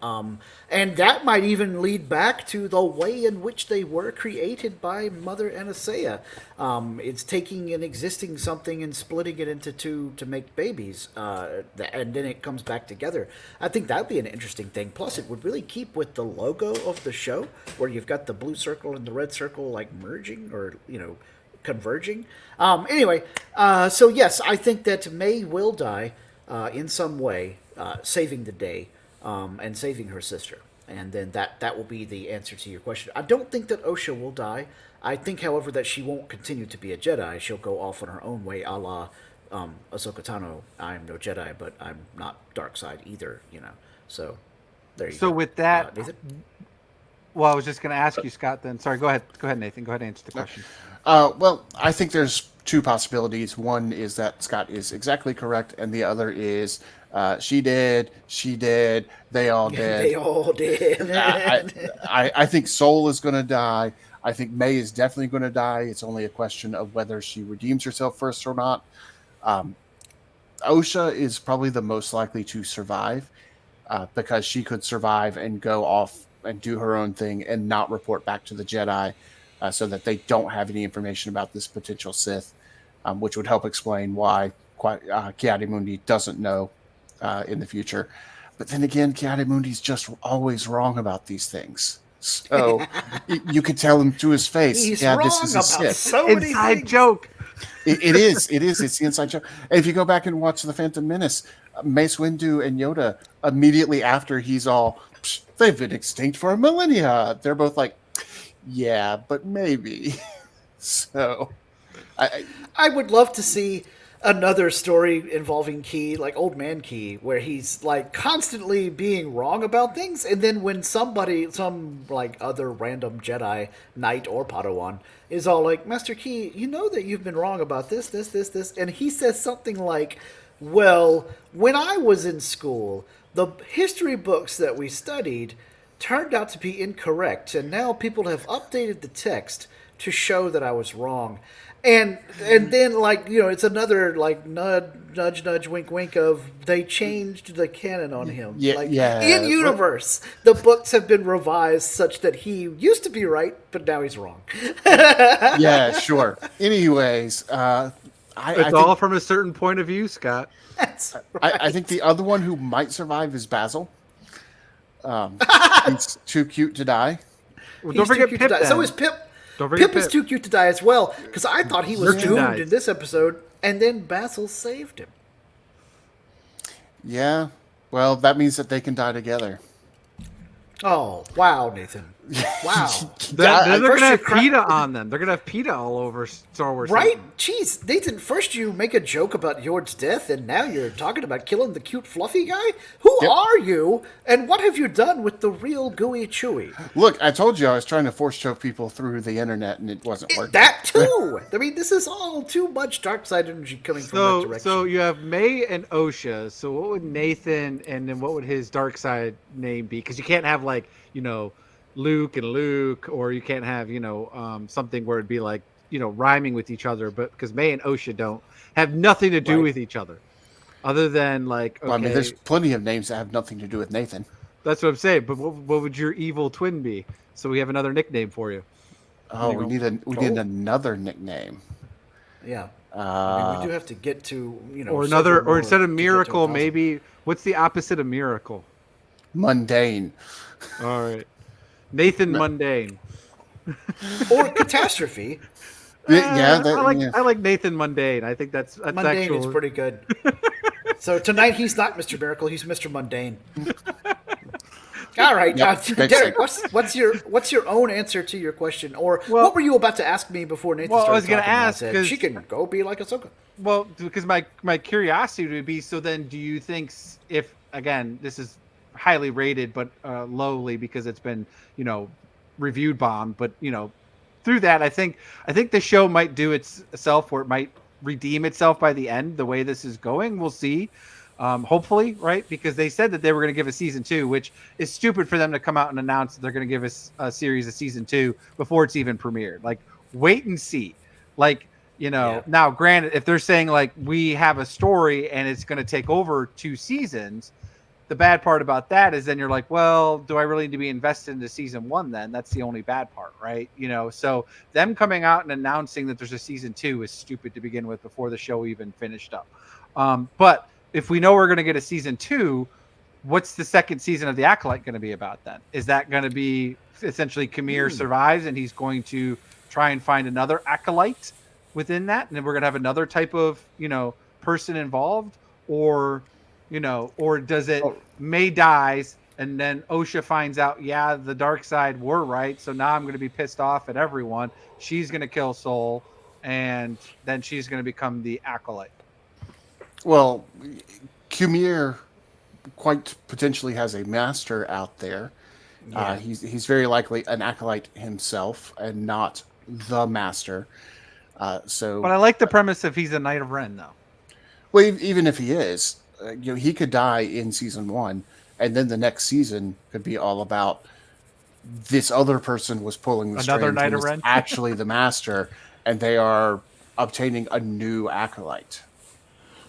And that might even lead back to the way in which they were created by Mother Anastasia. It's taking an existing something and splitting it into two to make babies, and then it comes back together. I think that'd be an interesting thing. Plus, it would really keep with the logo of the show, where you've got the blue circle and the red circle merging or converging. Anyway, so yes, I think that May will die in some way, saving the day and saving her sister. And then that will be the answer to your question. I don't think that Osha will die. I think, however, that she won't continue to be a Jedi. She'll go off on her own way, a la Ahsoka Tano. I'm no Jedi, but I'm not dark side either, So there you go. So with that, Nathan? well, I was just going to ask you, Scott, then. Sorry, go ahead, Nathan. Go ahead and answer the question. Well, I think there's 2 possibilities. One is that Scott is exactly correct, and the other is she did, they all did. They all did. I think Soul is going to die. I think May is definitely going to die. It's only a question of whether she redeems herself first or not. Osha is probably the most likely to survive because she could survive and go off and do her own thing and not report back to the Jedi. So that they don't have any information about this potential Sith, which would help explain why Ki-Adi-Mundi doesn't know in the future. But then again, Ki-Adi-Mundi's just always wrong about these things. So you could tell him to his face, He's yeah, wrong this is a about Sith. so many Inside things. joke. It is. It's the inside joke. And if you go back and watch The Phantom Menace, Mace Windu and Yoda, immediately after he's all, they've been extinct for a millennia. They're both like, yeah, but maybe. So, I would love to see another story involving Key, like Old Man Key, where he's constantly being wrong about things, and then when some other random Jedi Knight or Padawan is all like, Master Key, you know that you've been wrong about this, and he says something like, well, when I was in school, the history books that we studied turned out to be incorrect, and now people have updated the text to show that I was wrong. And then it's another nudge wink wink of they changed the canon on him. Yeah. In universe, the books have been revised such that he used to be right, but now he's wrong. Yeah, sure. Anyways, I It's all from a certain point of view, Scott. That's right. I think the other one who might survive is Basil. He's too cute to die. Well, He's don't forget too cute Pip. to die. Then. So is Pip. Don't forget Pip is Pip. too cute to die as well, because I thought he was doomed Merchandise. in this episode, and then Basil saved him. Yeah. Well, that means that they can die together. Oh, wow, Nathan. Wow. They're going First to have you cry- PETA on them. They're going to have PETA all over Star Wars. Right? Jeez, Nathan, first you make a joke about Yord's death, and now you're talking about killing the cute fluffy guy? Who Yep. are you, and what have you done with the real gooey chewy? Look, I told you I was trying to force choke people through the internet, and it wasn't working. That too! I mean, this is all too much dark side energy coming from that direction. So you have May and Osha. So what would Nathan and then what would his dark side name be? Because you can't have Luke and Luke, or you can't have, something where it'd be like, rhyming with each other. But because May and Osha don't have nothing to do Right. with each other, other than like, Well, I mean, there's okay, plenty of names that have nothing to do with Nathan. that's what I'm saying. But what would your evil twin be? So we have another nickname for you. Oh, we need another nickname. Yeah. I mean, we do have to get to, Or several more instead of to get to miracle, 1,000. maybe what's the opposite of miracle? Mundane. All right, Nathan Mundane. Or catastrophe. I like Nathan Mundane. I think that's Mundane actual. is pretty good. So tonight he's not Mr. Miracle, he's Mr. Mundane. All right, Derek, what's your own answer to your question, or what were you about to ask me before Nathan started I was going to talking? ask Said, she can go be like Ahsoka. Well, because my curiosity would be, so then do you think, if again this is highly rated but lowly because it's been reviewed bombed, but through that I think the show might do itself, or it might redeem itself by the end, the way this is going. We'll see. Hopefully, right? Because they said that they were going to give a season 2, which is stupid for them to come out and announce that they're going to give us a series of season 2 before it's even premiered. Like, wait and see. Like, now granted, if they're saying like we have a story and it's going to take over 2 seasons, the bad part about that is then you're like, well, do I really need to be invested into season 1 then? That's the only bad part, right? So them coming out and announcing that there's a season 2 is stupid to begin with before the show even finished up. But if we know we're going to get a season 2, what's the second season of The Acolyte going to be about then? Is that going to be essentially Kamir survives and he's going to try and find another Acolyte within that? And then we're going to have another type of, person involved? Or does it May dies and then Osha finds out, yeah, the dark side were right. So now I'm going to be pissed off at everyone. She's going to kill Soul and then she's going to become the Acolyte. Well, Kumir quite potentially has a master out there. Yeah. He's very likely an Acolyte himself and not the master. But I like the premise of he's a Knight of Ren, though. Well, even if he is, he could die in season 1, and then the next season could be all about this other person was pulling the another strings, Knight of Ren, actually the master, and they are obtaining a new Acolyte.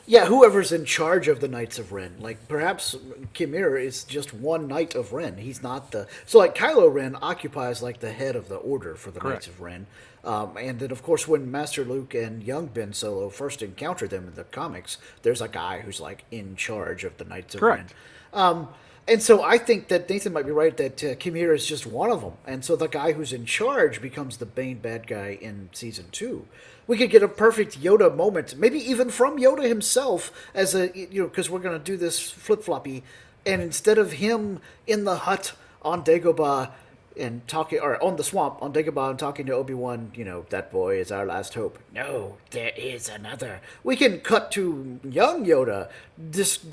Yeah, whoever's in charge of the Knights of Ren. Like, perhaps Kimir is just one Knight of Ren. He's not the... So, like, Kylo Ren occupies, like, the head of the order for the Knights of Ren. And then, of course, when Master Luke and young Ben Solo first encounter them in the comics, there's a guy who's, like, in charge of the Knights of Ren. And so I think that Nathan might be right that Kimir is just one of them. And so the guy who's in charge becomes the main bad guy in season 2. We could get a perfect Yoda moment, maybe even from Yoda himself, as a, because we're going to do this flip-floppy. And instead of him in the hut on Dagobah and talking, or on the swamp on Dagobah and talking to Obi-Wan, that boy is our last hope. No, there is another. We can cut to young Yoda, just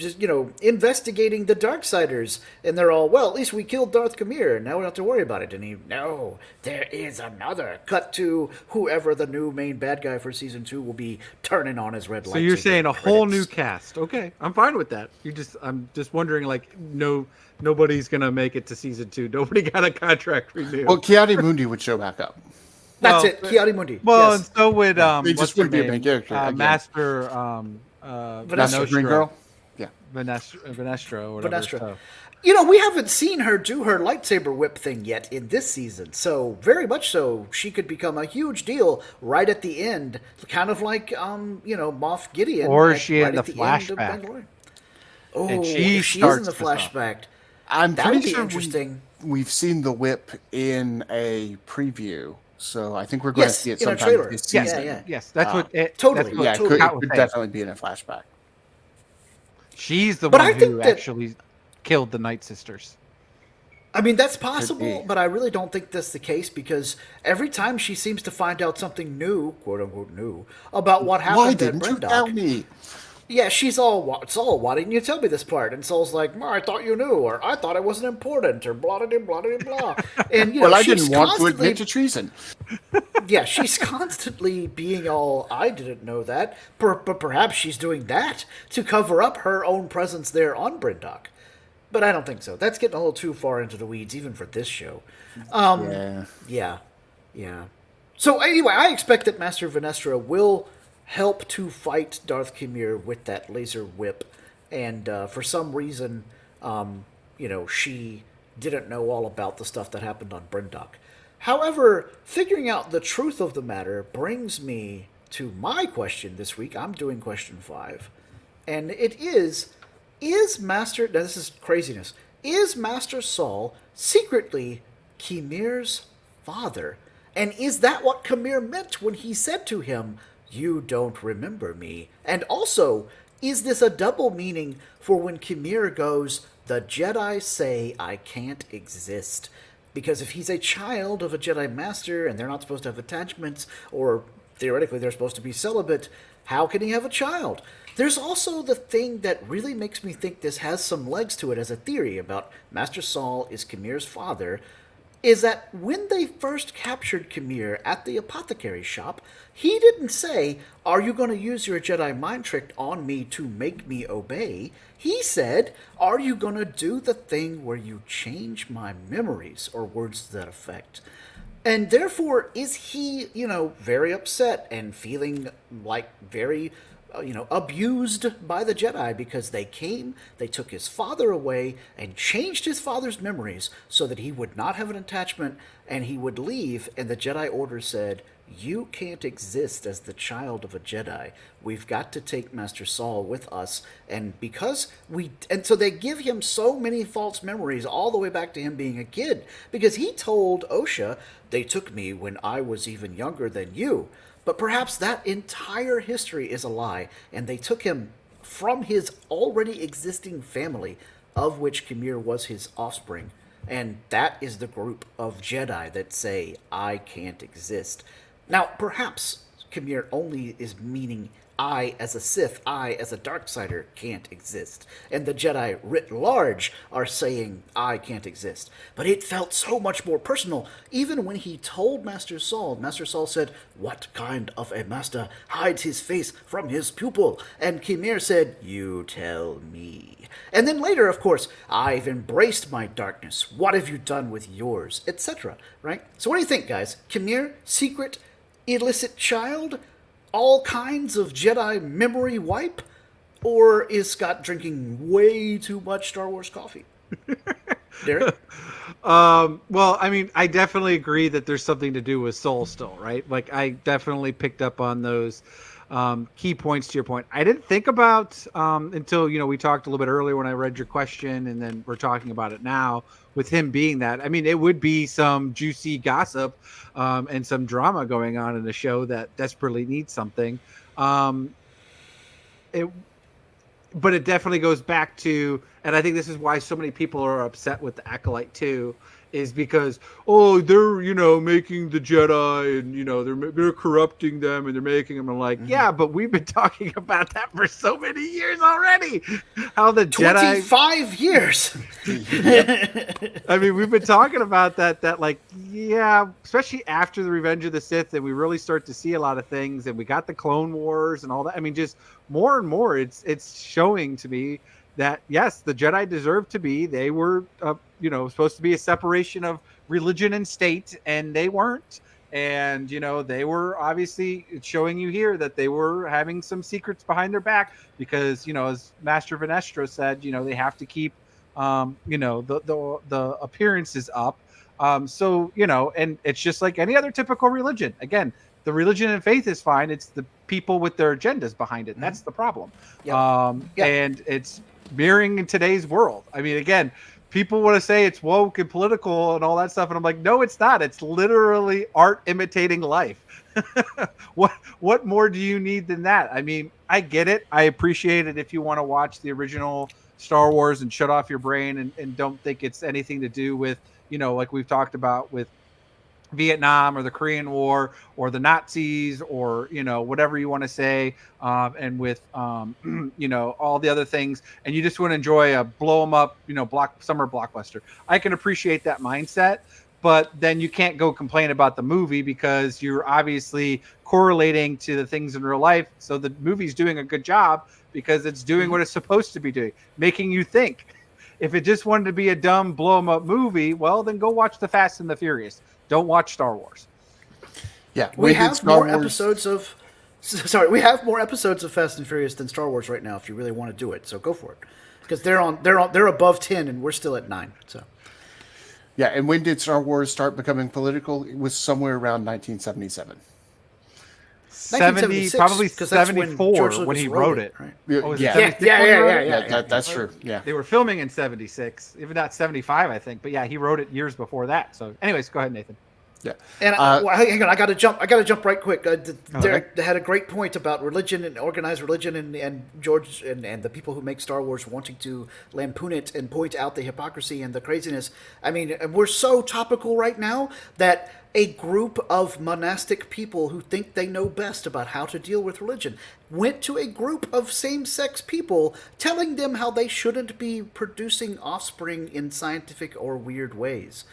investigating the Darksiders, and they're all, well, at least we killed Darth Kamir, and now we don't have to worry about it. And no, there is another. Cut to whoever the new main bad guy for season 2 will be turning on his red light. So you're saying a whole new cast? Okay, I'm fine with that. I'm just wondering, like, nobody's gonna make it to season 2. Nobody got a contract renewed. Well, Kiadi Mundi would show back up. That's it, Kiadi Mundi. Well, yes. And so would he just wouldn't be a main character. Master Vanessa Green Girl. Yeah, Vanestra or whatever. Vanestra. So. We haven't seen her do her lightsaber whip thing yet in this season, so very much so she could become a huge deal right at the end, kind of like Moff Gideon. Or is she right in the flashback? Oh, she's in the flashback. I'm that would pretty be sure interesting. We've seen the whip in a preview, so I think we're going to see it in sometime a trailer. this season. Yes, that's what. Totally. Yeah, totally. it could definitely be in a flashback. She's the one who actually killed the Night Sisters. I mean, that's possible, but I really don't think that's the case, because every time she seems to find out something new, quote-unquote new, about what happened Why at didn't you tell me? Yeah, she's all, why didn't you tell me this part? And Soul's like, I thought you knew, or I thought it wasn't important, or blah, blah, blah, blah, blah. And, well, I didn't want to admit to treason. Yeah, she's constantly being all, I didn't know that, but perhaps she's doing that to cover up her own presence there on Brindok. but I don't think so. That's getting a little too far into the weeds, even for this show. Yeah. Yeah. So anyway, I expect that Master Venestra will help to fight Darth Kimir with that laser whip, and for some reason, she didn't know all about the stuff that happened on Brindok. However, figuring out the truth of the matter brings me to my question this week. I'm doing question 5, and it is Master... Now, this is craziness. Is Master Saul secretly Kimir's father? And is that what Kimir meant when he said to him, "You don't remember me"? And also, is this a double meaning for when Kimir goes, "The Jedi say I can't exist"? Because if he's a child of a Jedi Master and they're not supposed to have attachments, or theoretically they're supposed to be celibate, how can he have a child? There's also the thing that really makes me think this has some legs to it as a theory about Master Saul is Kimir's father, is that when they first captured Kimir at the apothecary shop, he didn't say, "Are you going to use your Jedi mind trick on me to make me obey?" He said, "Are you going to do the thing where you change my memories?" or words to that effect. And therefore, is he, very upset and feeling like very, abused by the Jedi because they came, they took his father away and changed his father's memories so that he would not have an attachment and he would leave, and the Jedi Order said, "You can't exist as the child of a Jedi. We've got to take Master Saul with us." And so they give him so many false memories all the way back to him being a kid, because he told Osha, "They took me when I was even younger than you." But perhaps that entire history is a lie, and they took him from his already existing family, of which Kimir was his offspring. And that is the group of Jedi that say, "I can't exist." Now, perhaps Kimir only is meaning I as a Sith, I as a Darksider can't exist. And the Jedi writ large are saying I can't exist. But it felt so much more personal. Even when he told Master Saul said, "What kind of a master hides his face from his pupil?" And Kimir said, "You tell me." And then later, of course, "I've embraced my darkness. What have you done with yours?" Etc. Right? So what do you think, guys? Kimir, secret, illicit child? All kinds of Jedi memory wipe? Or is Scott drinking way too much Star Wars coffee? Derek? Well, I mean, I definitely agree that there's something to do with Soul still, right? Like, I definitely picked up on those key points to your point. I didn't think about until, we talked a little bit earlier when I read your question, and then we're talking about it now with him being that. I mean, it would be some juicy gossip and some drama going on in a show that desperately needs something. But it definitely goes back to, and I think this is why so many people are upset with the Acolyte too, is because, they're, making the Jedi and, they're corrupting them and they're making them. I'm like, yeah, but we've been talking about that for so many years already. How the 25 years. I mean, we've been talking about that, especially after the Revenge of the Sith, and we really start to see a lot of things, and we got the Clone Wars and all that. I mean, just more and more, it's showing to me that, yes, the Jedi deserve to be. They were, supposed to be a separation of religion and state, and they weren't. And, they were obviously showing you here that they were having some secrets behind their back because, as Master Venestra said, they have to keep, the appearances up. And it's just like any other typical religion. Again, the religion and faith is fine. It's the people with their agendas behind it. That's the problem. Yep. And it's mirroring in today's world. I mean, again, people want to say it's woke and political and all that stuff. And I'm like, no, it's not. It's literally art imitating life. What more do you need than that? I mean, I get it. I appreciate it if you want to watch the original Star Wars and shut off your brain and don't think it's anything to do with, like we've talked about with Vietnam or the Korean War or the Nazis or, whatever you want to say. And with, all the other things, and you just want to enjoy a blow 'em up, summer blockbuster. I can appreciate that mindset, but then you can't go complain about the movie because you're obviously correlating to the things in real life. So the movie's doing a good job because it's doing what it's supposed to be doing, making you think. If it just wanted to be a dumb blow 'em up movie, well, then go watch The Fast and the Furious. Don't watch Star Wars. Yeah, We have more episodes of. Sorry, we have more episodes of Fast and Furious than Star Wars right now. If you really want to do it, so go for it, because they're above 10 and we're still at 9. So. Yeah, and when did Star Wars start becoming political? It was somewhere around 1977. 70, probably 74 when he wrote it. Right? Oh, Yeah, that's true. Yeah, they were filming in 76, even not 75, I think. But yeah, he wrote it years before that. So, anyways, go ahead, Nathan. Yeah, and hang on, I got to jump right quick. Derek had a great point about religion and organized religion, and George and the people who make Star Wars wanting to lampoon it and point out the hypocrisy and the craziness. I mean, we're so topical right now that a group of monastic people who think they know best about how to deal with religion went to a group of same-sex people telling them how they shouldn't be producing offspring in scientific or weird ways.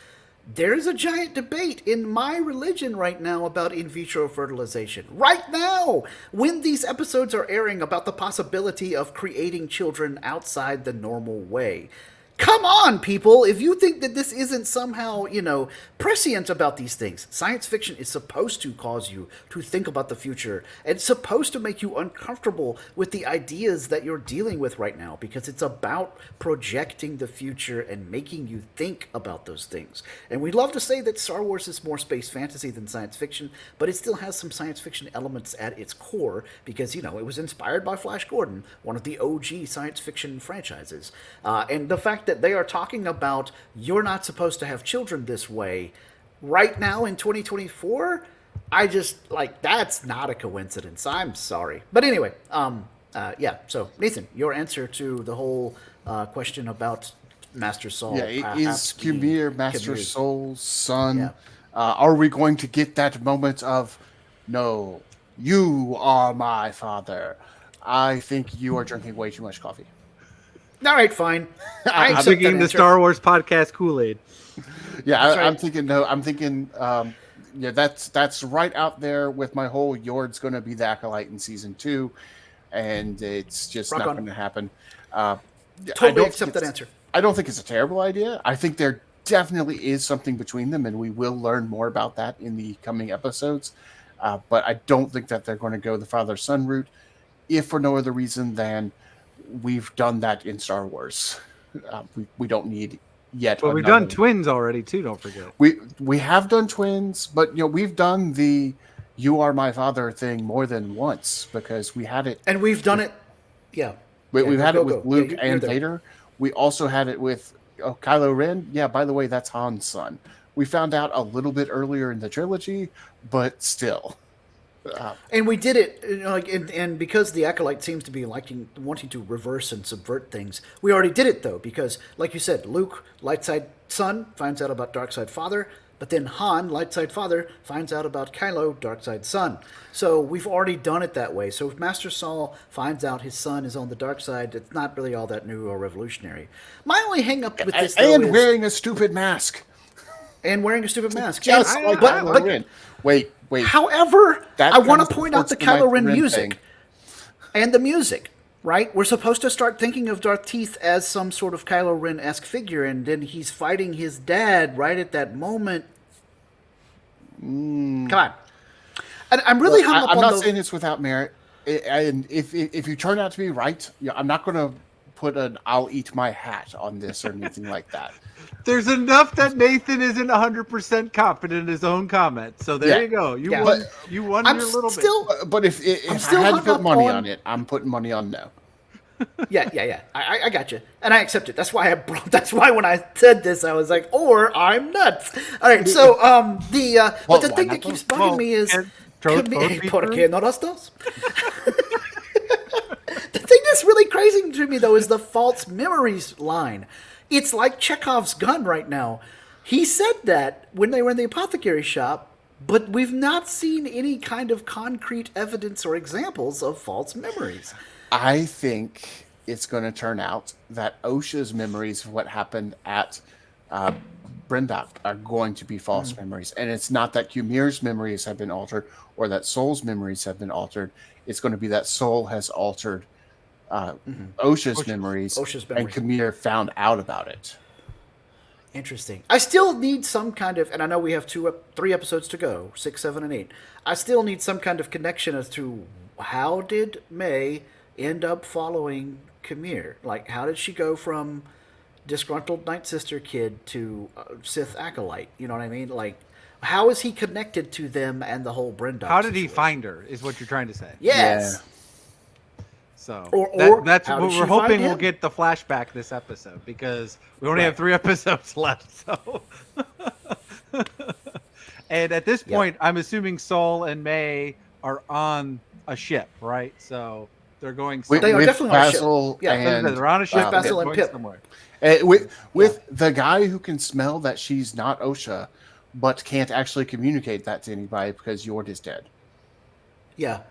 There's a giant debate in my religion right now about in vitro fertilization. Right now, when these episodes are airing about the possibility of creating children outside the normal way. Come on, people! If you think that this isn't somehow, prescient about these things, science fiction is supposed to cause you to think about the future. It's supposed to make you uncomfortable with the ideas that you're dealing with right now, because it's about projecting the future and making you think about those things. And we love to say that Star Wars is more space fantasy than science fiction, but it still has some science fiction elements at its core, because, it was inspired by Flash Gordon, one of the OG science fiction franchises. And the fact that they are talking about you're not supposed to have children this way right now in 2024, I just that's not a coincidence. I'm sorry, but anyway, so Nathan, your answer to the whole question about Master Saul. Yeah, is Kumir Master Saul's son? Yeah. Are we going to get that moment of, no, you are my father? I think you are drinking way too much coffee. All right, fine. I'm drinking the Star Wars podcast Kool-Aid. Yeah, I'm thinking. That's right out there with my whole Yord's going to be the Acolyte in season 2, and it's just not going to happen. Totally accept that answer. I don't think it's a terrible idea. I think there definitely is something between them, and we will learn more about that in the coming episodes. But I don't think that they're going to go the father-son route, if for no other reason than we've done that in Star Wars. We don't need yet. Well, we've done twins already too. Don't forget. We have done twins, but we've done the "you are my father" thing more than once, because we had it, and we've done it. Yeah, we've had it with Luke and Vader. We also had it with Kylo Ren. Yeah, by the way, that's Han's son. We found out a little bit earlier in the trilogy, but still. And we did it, and because the Acolyte seems to be wanting to reverse and subvert things, we already did it though. Because, like you said, Luke, light side son, finds out about dark side father, but then Han, light side father, finds out about Kylo, dark side son. So we've already done it that way. So if Master Saul finds out his son is on the dark side, it's not really all that new or revolutionary. My only hang up with this, though, is wearing a stupid mask. And wearing a stupid mask. Just like Kylo Ren. Wait. However, I want to point out the Kylo Ren music and the music, right? We're supposed to start thinking of Darth Teeth as some sort of Kylo Ren-esque figure, and then he's fighting his dad right at that moment. Come on. And I'm really hung up on I'm not saying it's without merit. And if you turn out to be right, I'm not going to put an "I'll eat my hat" on this or anything like that. There's enough that Nathan isn't 100% confident in his own comment. So there you go. You won your little bit. But if I had to put money on it, I'm putting money on no. Yeah. I got you, and I accept it. That's why when I said this, I was like, "Or I'm nuts." All right. So but the thing that keeps bugging me is, ¿Por qué no los dos? The thing that's really crazy to me, though, is the false memories line. It's like Chekhov's gun right now. He said that when they were in the apothecary shop, but we've not seen any kind of concrete evidence or examples of false memories. I think it's going to turn out that Osha's memories of what happened at Brendok are going to be false memories. And it's not that Kumir's memories have been altered or that Soul's memories have been altered. It's going to be that Soul has altered Osha's memories, Osha's and memories. Kamir found out about it. Interesting. I still need some kind of, and I know we have 3 episodes to go, 6, 7, and 8. I still need some kind of connection as to how did May end up following Kamir? Like, how did she go from disgruntled Night Sister kid to Sith Acolyte? You know what I mean? Like, how is he connected to them and the whole Brenda? How did he find her, is what you're trying to say. Yes. So Or that's how what did she we're hoping find we'll him? get the flashback this episode, because we only have 3 episodes left. So, and at this point, I'm assuming Saul and May are on a ship, right? So they're going somewhere. They are definitely on a ship. Basil Yeah, and they're on a ship. Basil and going Pip. somewhere. with the guy who can smell that she's not Osha, but can't actually communicate that to anybody because Yord is dead. Yeah.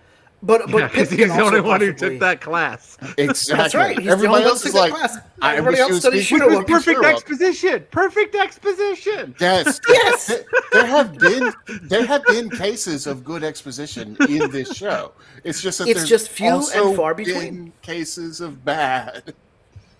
But Because Pip he's can the only also one who possibly- took that class. Exactly. That's right. He's Everybody the only one else who is took like, that class. I Everybody wish else he was studied speaking Shiro. with Perfect Shiro. exposition. Perfect exposition. Yes. Yes. There have been cases of good exposition in this show. It's just that It's there's just few also and far been between. cases of bad.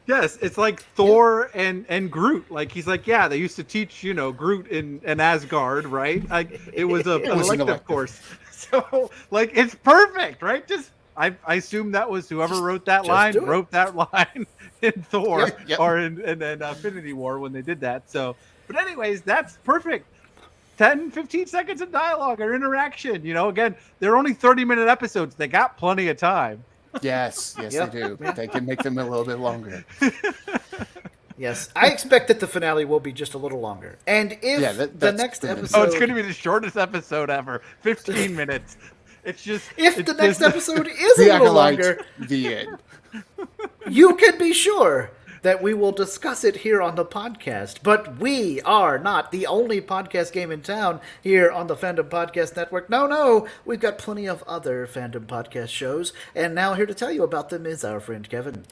Yes, it's like Thor and Groot. Like, he's like, yeah, they used to teach, Groot in Asgard, right? Like, it was an was an elective elective. course. So, like, it's perfect, right? Just I assume that was whoever wrote that line do it. wrote that line in Thor Yep. or in Infinity War when they did that. So, but anyways, that's perfect. 10, 15 seconds of dialogue or interaction. Again, they're only 30-minute episodes. They got plenty of time. Yes, Yep. they do. They can make them a little bit longer. Yes. I expect that the finale will be just a little longer. And if the that's next the minimum. episode... Oh, it's going to be the shortest episode ever. 15 minutes. It's just... If it's the next just- episode is The a little Acolyte, longer, the end. you can be sure that we will discuss it here on the podcast. But we are not the only podcast game in town here on the Fandom Podcast Network. No, we've got plenty of other Fandom Podcast shows. And now here to tell you about them is our friend Kevin.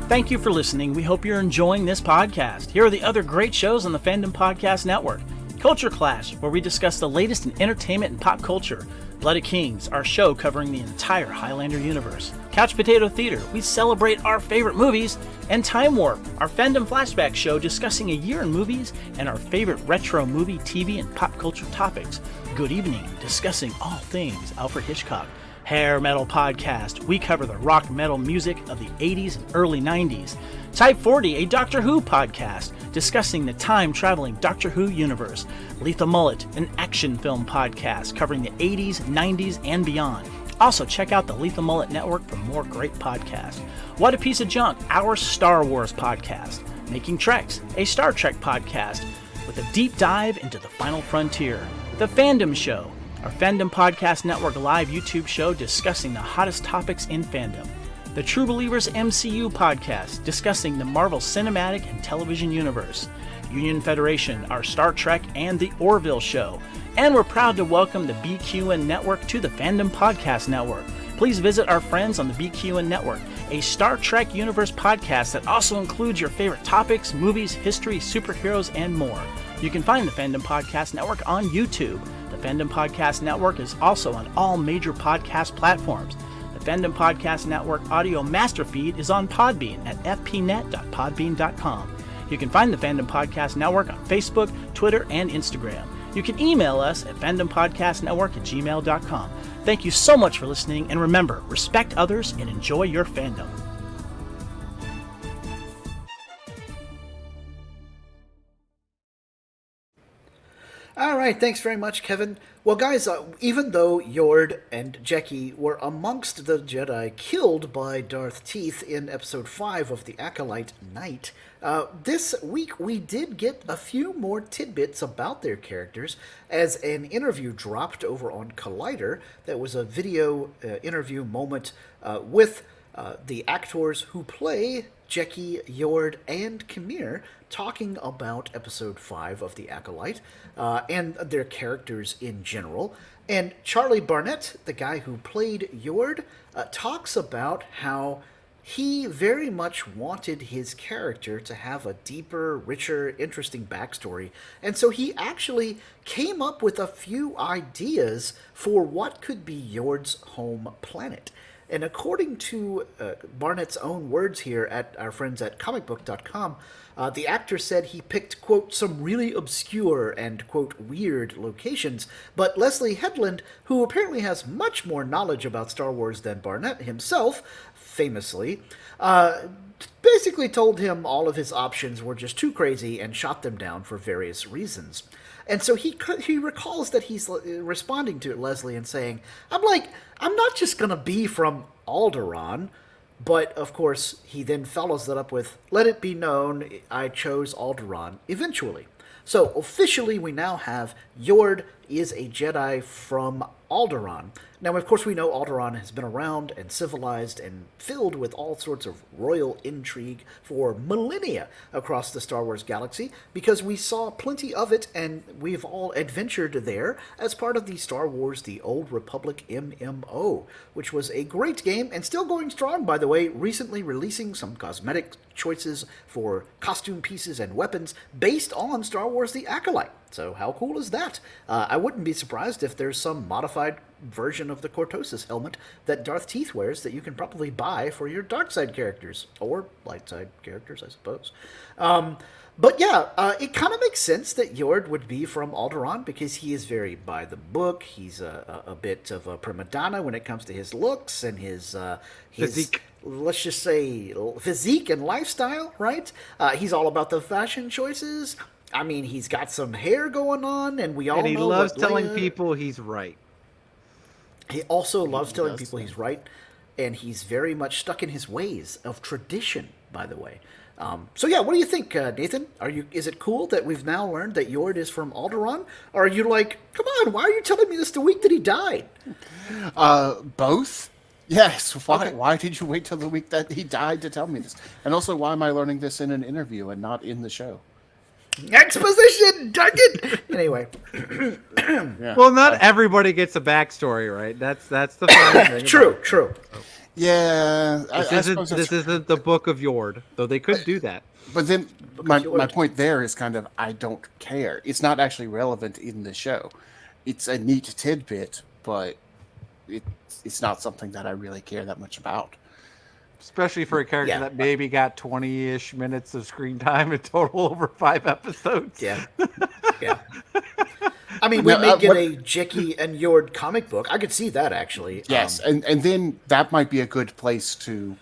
Thank you for listening. We hope you're enjoying this podcast. Here are the other great shows on the Fandom Podcast Network. Culture Clash, where we discuss the latest in entertainment and pop culture. Blooded Kings, our show covering the entire Highlander universe. Couch Potato Theater, we celebrate our favorite movies. And Time Warp, our Fandom Flashback show discussing a year in movies and our favorite retro movie, TV, and pop culture topics. Good Evening, discussing all things Alfred Hitchcock. Hair Metal Podcast, we cover the rock metal music of the 80s and early 90s. Type 40, a Doctor Who podcast, discussing the time-traveling Doctor Who universe. Lethal Mullet, an action film podcast covering the 80s, 90s, and beyond. Also, check out the Lethal Mullet Network for more great podcasts. What a Piece of Junk, our Star Wars podcast. Making Treks, a Star Trek podcast, with a deep dive into the final frontier. The Fandom Show, our Fandom Podcast Network live YouTube show discussing the hottest topics in fandom. The True Believers MCU podcast, discussing the Marvel Cinematic and Television Universe. Union Federation, our Star Trek and the Orville Show. And we're proud to welcome the BQN Network to the Fandom Podcast Network. Please visit our friends on the BQN Network, a Star Trek Universe podcast that also includes your favorite topics, movies, history, superheroes, and more. You can find the Fandom Podcast Network on YouTube. The Fandom Podcast Network is also on all major podcast platforms. The Fandom Podcast Network audio master feed is on Podbean at fpnet.podbean.com. You can find the Fandom Podcast Network on Facebook, Twitter, and Instagram. You can email us at fandompodcastnetwork@gmail.com. Thank you so much for listening, and remember, respect others and enjoy your fandom. All right, thanks very much, Kevin. Well, guys, even though Yord and Jackie were amongst the Jedi killed by Darth Teeth in Episode 5 of the Acolyte Night, this week we did get a few more tidbits about their characters as an interview dropped over on Collider. That was a video interview moment with the actors who play Jackie, Yord, and Kamir talking about Episode 5 of The Acolyte and their characters in general. And Charlie Barnett, the guy who played Yord, talks about how he very much wanted his character to have a deeper, richer, interesting backstory. And so he actually came up with a few ideas for what could be Yord's home planet. And according to Barnett's own words here at our friends at comicbook.com, the actor said he picked, quote, some really obscure and, quote, weird locations. But Leslie Headland, who apparently has much more knowledge about Star Wars than Barnett himself, famously, basically told him all of his options were just too crazy and shot them down for various reasons. And so he recalls that he's responding to Leslie and saying, I'm not just going to be from Alderaan. But, of course, he then follows that up with, let it be known I chose Alderaan eventually. So, officially, we now have Yord is a Jedi from Alderaan. Now, of course, we know Alderaan has been around and civilized and filled with all sorts of royal intrigue for millennia across the Star Wars galaxy, because we saw plenty of it, and we've all adventured there as part of the Star Wars The Old Republic MMO, which was a great game, and still going strong, by the way, recently releasing some cosmetic choices for costume pieces and weapons based on Star Wars The Acolyte. So how cool is that? I wouldn't be surprised if there's some modified version of the Cortosis helmet that Darth Teeth wears that you can probably buy for your dark side characters, or light side characters, I suppose. But yeah, it kind of makes sense that Yord would be from Alderaan, because he is very by the book. He's a bit of a prima donna when it comes to his looks and his physique. Let's just say physique and lifestyle, right? He's all about the fashion choices. I mean, he's got some hair going on, and we all know. And he loves telling people he's right. He also loves telling people he's right, and he's very much stuck in his ways of tradition, by the way. So yeah, what do you think, Nathan? Is it cool that we've now learned that Yord is from Alderaan? Or are you like, come on, why are you telling me this the week that he died? Both. Yes. Why did you wait till the week that he died to tell me this? And also, why am I learning this in an interview and not in the show? Exposition, dang it! Anyway. Yeah. Well, not everybody gets a backstory, right? That's the fun thing. True. Yeah. This isn't the Book of Yord, though they could do that. But then my point there is kind of, I don't care. It's not actually relevant in the show. It's a neat tidbit, but it's not something that I really care that much about. Especially for a character that maybe got 20-ish minutes of screen time in total over 5 episodes. Yeah. I mean, we may get a Jeki and Yord comic book. I could see that, actually. Yes, and then that might be a good place to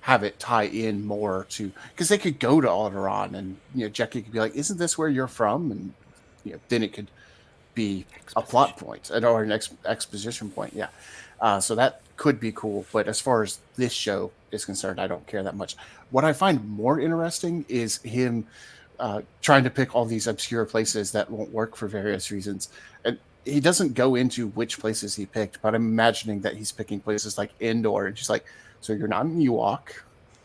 have it tie in more to... Because they could go to Alderaan, and Jeki could be like, isn't this where you're from? And then it could be a plot point, or an exposition point, yeah. So that could be cool, but as far as this show is concerned, I don't care that much. What I find more interesting is him trying to pick all these obscure places that won't work for various reasons. And he doesn't go into which places he picked, but I'm imagining that he's picking places like Endor, and just like, so you're not an Ewok,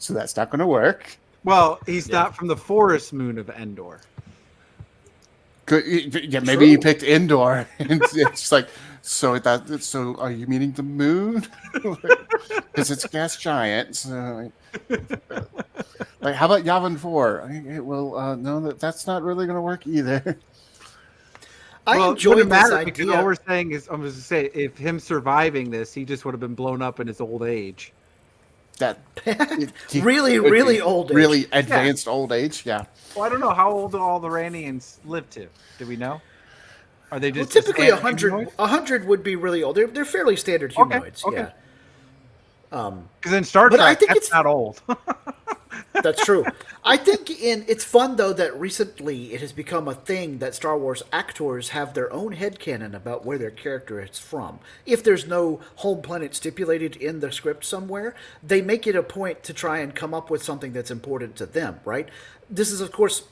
so that's not going to work. Well, he's not from the forest moon of Endor. Yeah, maybe he picked Endor, and it's just like, so are you meaning the moon? Because it's a gas giant. So, like, how about Yavin 4? Well, no, that's not really going to work either. I enjoy this idea. Because all we're saying is, I'm going to say, if him surviving this, he just would have been blown up in his old age. Really old age. Really advanced old age, yeah. Well, I don't know. How old do all the Randians live to? Do we know? Are they just typically 100 would be really old. They're fairly standard humanoids. Okay. Yeah. Because in Star Trek, that's not old. That's true. I think it's fun, though, that recently it has become a thing that Star Wars actors have their own headcanon about where their character is from. If there's no home planet stipulated in the script somewhere, they make it a point to try and come up with something that's important to them, right? This is, of course,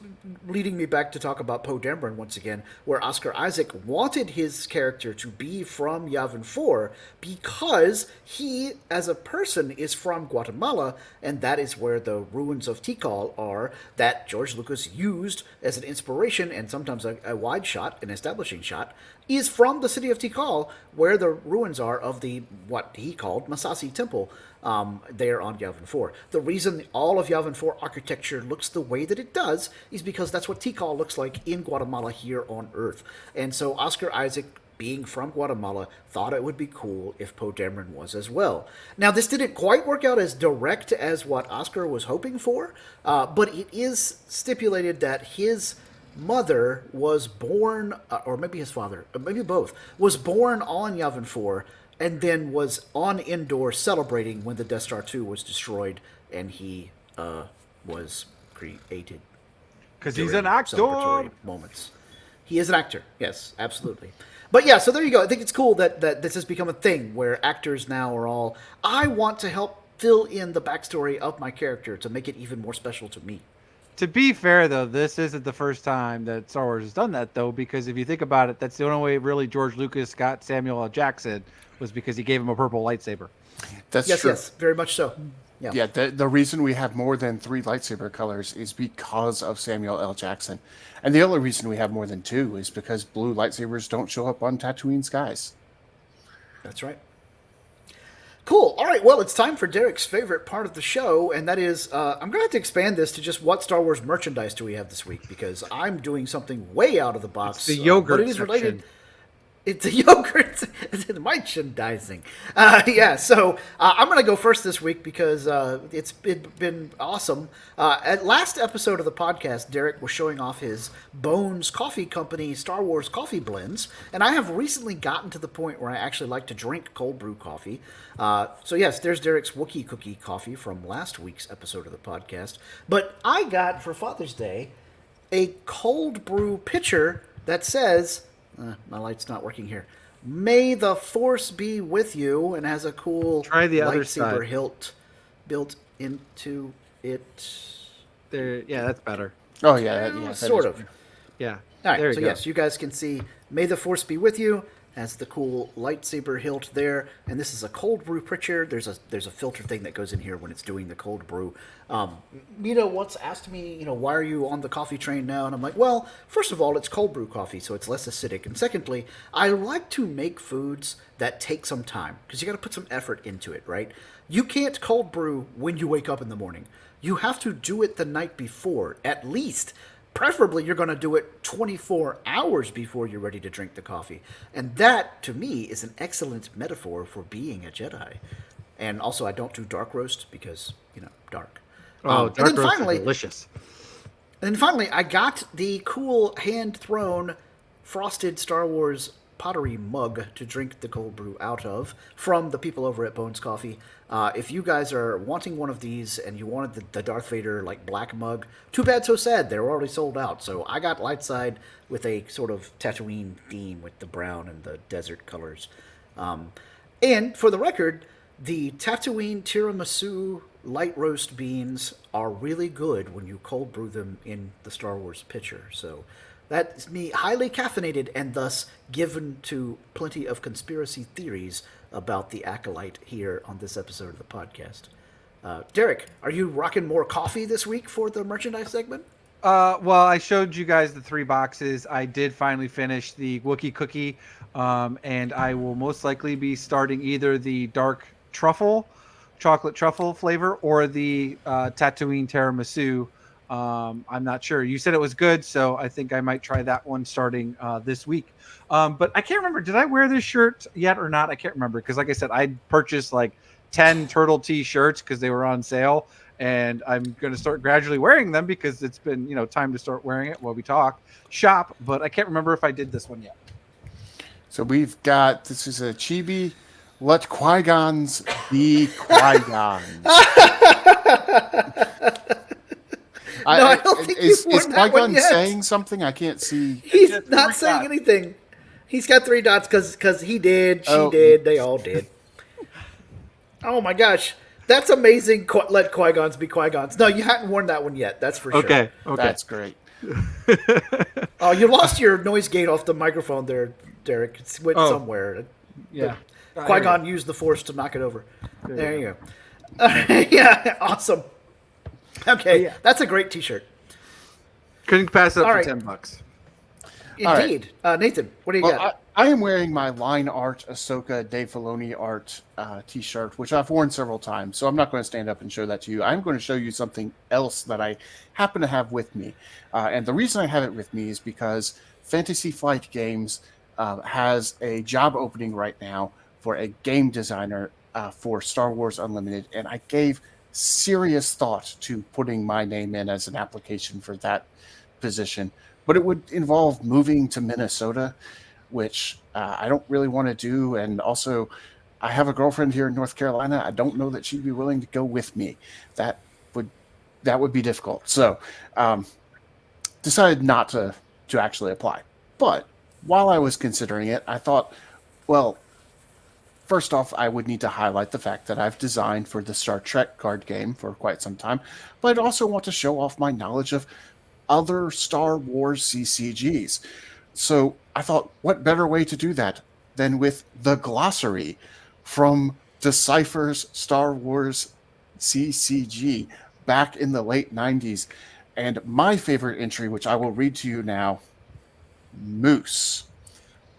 leading me back to talk about Poe Dameron once again, where Oscar Isaac wanted his character to be from Yavin 4 because he, as a person, is from Guatemala, and that is where the ruins of Tikal are that George Lucas used as an inspiration and sometimes a wide shot, an establishing shot, is from the city of Tikal, where the ruins are of the, what he called, Masasi Temple, there on Yavin 4. The reason all of Yavin 4 architecture looks the way that it does is because that's what Tikal looks like in Guatemala here on Earth. And so Oscar Isaac, being from Guatemala, thought it would be cool if Poe Dameron was as well. Now, this didn't quite work out as direct as what Oscar was hoping for, but it is stipulated that his mother was born, or maybe his father, maybe both, was born on Yavin 4 and then was on Endor celebrating when the Death Star 2 was destroyed and he was created. Because he's an actor. Celebratory moments. He is an actor, yes, absolutely. But yeah, so there you go. I think it's cool that this has become a thing where actors now are all, I want to help fill in the backstory of my character to make it even more special to me. To be fair, though, this isn't the first time that Star Wars has done that, though, because if you think about it, that's the only way really George Lucas got Samuel L. Jackson was because he gave him a purple lightsaber. That's yes, true. Yes, very much so. Yeah, the reason we have more than 3 lightsaber colors is because of Samuel L. Jackson. And the only reason we have more than 2 is because blue lightsabers don't show up on Tatooine skies. That's right. Cool. All right, well, it's time for Derek's favorite part of the show, and that is, I'm going to have to expand this to just what Star Wars merchandise do we have this week, because I'm doing something way out of the box. It's the yogurt but it is related. section. It's a yogurt. It's merchandising. So I'm going to go first this week because it's been awesome. At last episode of the podcast, Derek was showing off his Bones Coffee Company Star Wars coffee blends, and I have recently gotten to the point where I actually like to drink cold brew coffee. So yes, there's Derek's Wookiee Cookie coffee from last week's episode of the podcast. But I got, for Father's Day, a cold brew pitcher that says... my light's not working here. May the Force be with you, and has a cool Try the other lightsaber side. hilt built into it. There, yeah, that's better. Oh, yeah. That Sort is- of. Yeah. All right, there so you go. yes, you guys can see May the Force be with you, has the cool lightsaber hilt there, and this is a cold brew pitcher. There's a filter thing that goes in here when it's doing the cold brew. Mita once asked me, why are you on the coffee train now? And I'm like, well, first of all, it's cold brew coffee, so it's less acidic. And secondly, I like to make foods that take some time, because you got to put some effort into it, right? You can't cold brew when you wake up in the morning. You have to do it the night before, at least. Preferably, you're going to do it 24 hours before you're ready to drink the coffee. And that, to me, is an excellent metaphor for being a Jedi. And also, I don't do dark roast because, dark. Oh, dark roast finally, is delicious. And then finally, I got the cool hand-thrown frosted Star Wars pottery mug to drink the cold brew out of from the people over at Bones Coffee. If you guys are wanting one of these and you wanted the Darth Vader black mug, too bad, so sad. They're already sold out. So I got light side with a sort of Tatooine theme with the brown and the desert colors. And for the record, the Tatooine tiramisu light roast beans are really good when you cold brew them in the Star Wars pitcher. So that's me highly caffeinated and thus given to plenty of conspiracy theories about the Acolyte here on this episode of the podcast. Derek, are you rocking more coffee this week for the merchandise segment? Well, I showed you guys the 3 boxes. I did finally finish the Wookiee Cookie, and I will most likely be starting either the dark chocolate truffle flavor, or the Tatooine tiramisu. I'm not sure. You said it was good, so I think I might try that one starting this week. But I can't remember. Did I wear this shirt yet or not? I can't remember, because like I said, I purchased 10 Turtle T shirts because they were on sale, and I'm going to start gradually wearing them because it's been time to start wearing it while we shop. But I can't remember if I did this one yet. So we've got, this is a chibi. Let Qui-Gons be Qui-Gons. I don't think is you've worn that one Qui-Gon yet. saying something? I can't see. He's Just not 3 saying dots. anything. He's got 3 dots because he did, she Oh. did, they all did. Oh my gosh. That's amazing. Let Qui-Gons be Qui-Gons. No, you hadn't worn that one yet. That's for sure. Okay. That's great. Oh, you lost your noise gate off the microphone there, Derek. It went somewhere. Yeah. Qui-Gon used the Force to knock it over. There you go. Yeah, awesome. Okay, Yeah. that's a great T-shirt. Couldn't pass it up All for right. $10. Indeed. Nathan, what do you got? I am wearing my line art Ahsoka Dave Filoni art T-shirt, which I've worn several times. So I'm not going to stand up and show that to you. I'm going to show you something else that I happen to have with me. And the reason I have it with me is because Fantasy Flight Games has a job opening right now for a game designer for Star Wars Unlimited. And I gave serious thought to putting my name in as an application for that position. But it would involve moving to Minnesota, which I don't really want to do. And also, I have a girlfriend here in North Carolina. I don't know that she'd be willing to go with me. That would be difficult. So decided not to actually apply. But while I was considering it, I thought, well, first off, I would need to highlight the fact that I've designed for the Star Trek card game for quite some time. But I'd also want to show off my knowledge of other Star Wars CCGs. So I thought, what better way to do that than with the glossary from Decipher's Star Wars CCG back in the late 90s. And my favorite entry, which I will read to you now, moose.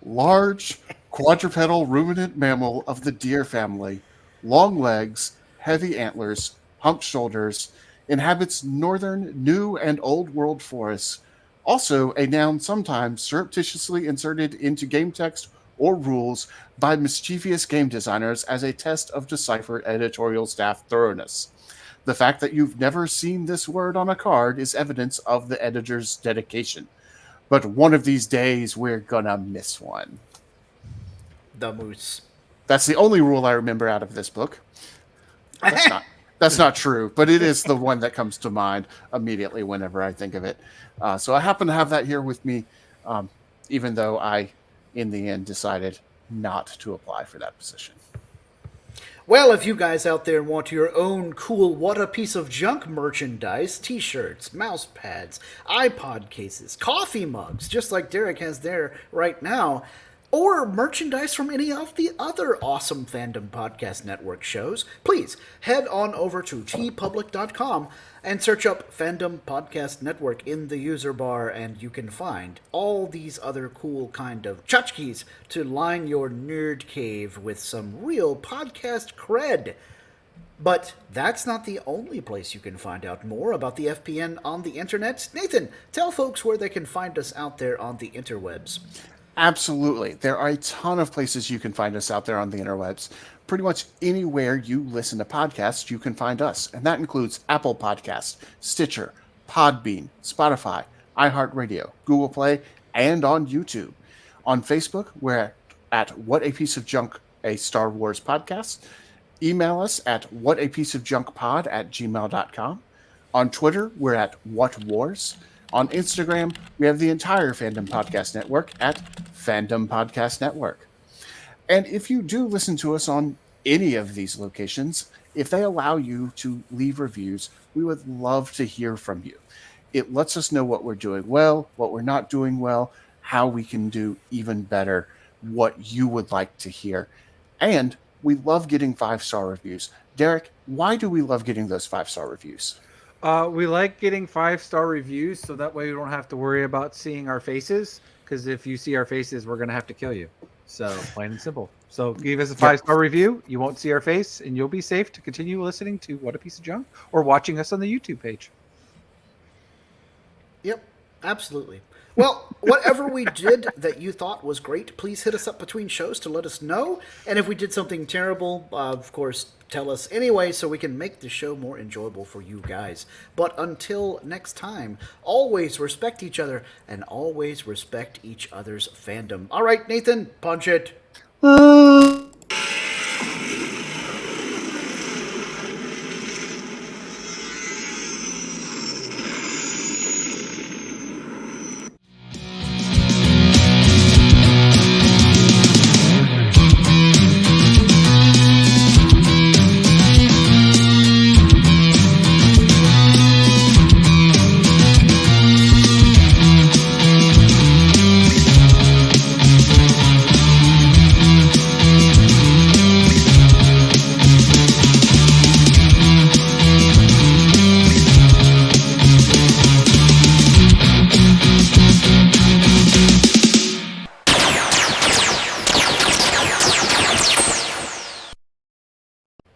Large quadrupedal ruminant mammal of the deer family, long legs, heavy antlers, humped shoulders, inhabits northern New and Old World forests. Also, a noun sometimes surreptitiously inserted into game text or rules by mischievous game designers as a test of Decipher editorial staff thoroughness. The fact that you've never seen this word on a card is evidence of the editor's dedication. But one of these days, we're gonna miss one. The moose. That's the only rule I remember out of this book. That's not true, but it is the one that comes to mind immediately whenever I think of it. So I happen to have that here with me, even though I, in the end, decided not to apply for that position. Well, if you guys out there want your own cool What a Piece of Junk merchandise, t-shirts, mouse pads, iPod cases, coffee mugs, just like Derek has there right now, or merchandise from any of the other awesome Fandom Podcast Network shows, please head on over to tpublic.com and search up Fandom Podcast Network in the user bar, and you can find all these other cool kind of tchotchkes to line your nerd cave with some real podcast cred. But that's not the only place you can find out more about the FPN on the internet. Nathan, tell folks where they can find us out there on the interwebs. Absolutely. There are a ton of places you can find us out there on the interwebs. Pretty much anywhere you listen to podcasts, you can find us. And that includes Apple Podcasts, Stitcher, Podbean, Spotify, iHeartRadio, Google Play, and on YouTube. On Facebook, we're at What a Piece of Junk, a Star Wars podcast. Email us at whatapieceofjunkpod@gmail.com. On Twitter, we're at What Wars. On Instagram, we have the entire Fandom Podcast Network at Fandom Podcast Network. And if you do listen to us on any of these locations, if they allow you to leave reviews, we would love to hear from you. It lets us know what we're doing well, what we're not doing well, how we can do even better, what you would like to hear. And we love getting 5-star reviews. Derek, why do we love getting those 5-star reviews? We like getting 5-star reviews, so that way we don't have to worry about seeing our faces. Because if you see our faces, we're gonna have to kill you. So plain and simple. So give us a 5-star review. You won't see our face, and you'll be safe to continue listening to What a Piece of Junk or watching us on the YouTube page. Yep, absolutely. Well, whatever we did that you thought was great, please hit us up between shows to let us know. And if we did something terrible, of course, tell us anyway so we can make the show more enjoyable for you guys. But until next time, always respect each other and always respect each other's fandom. All right, Nathan, punch it.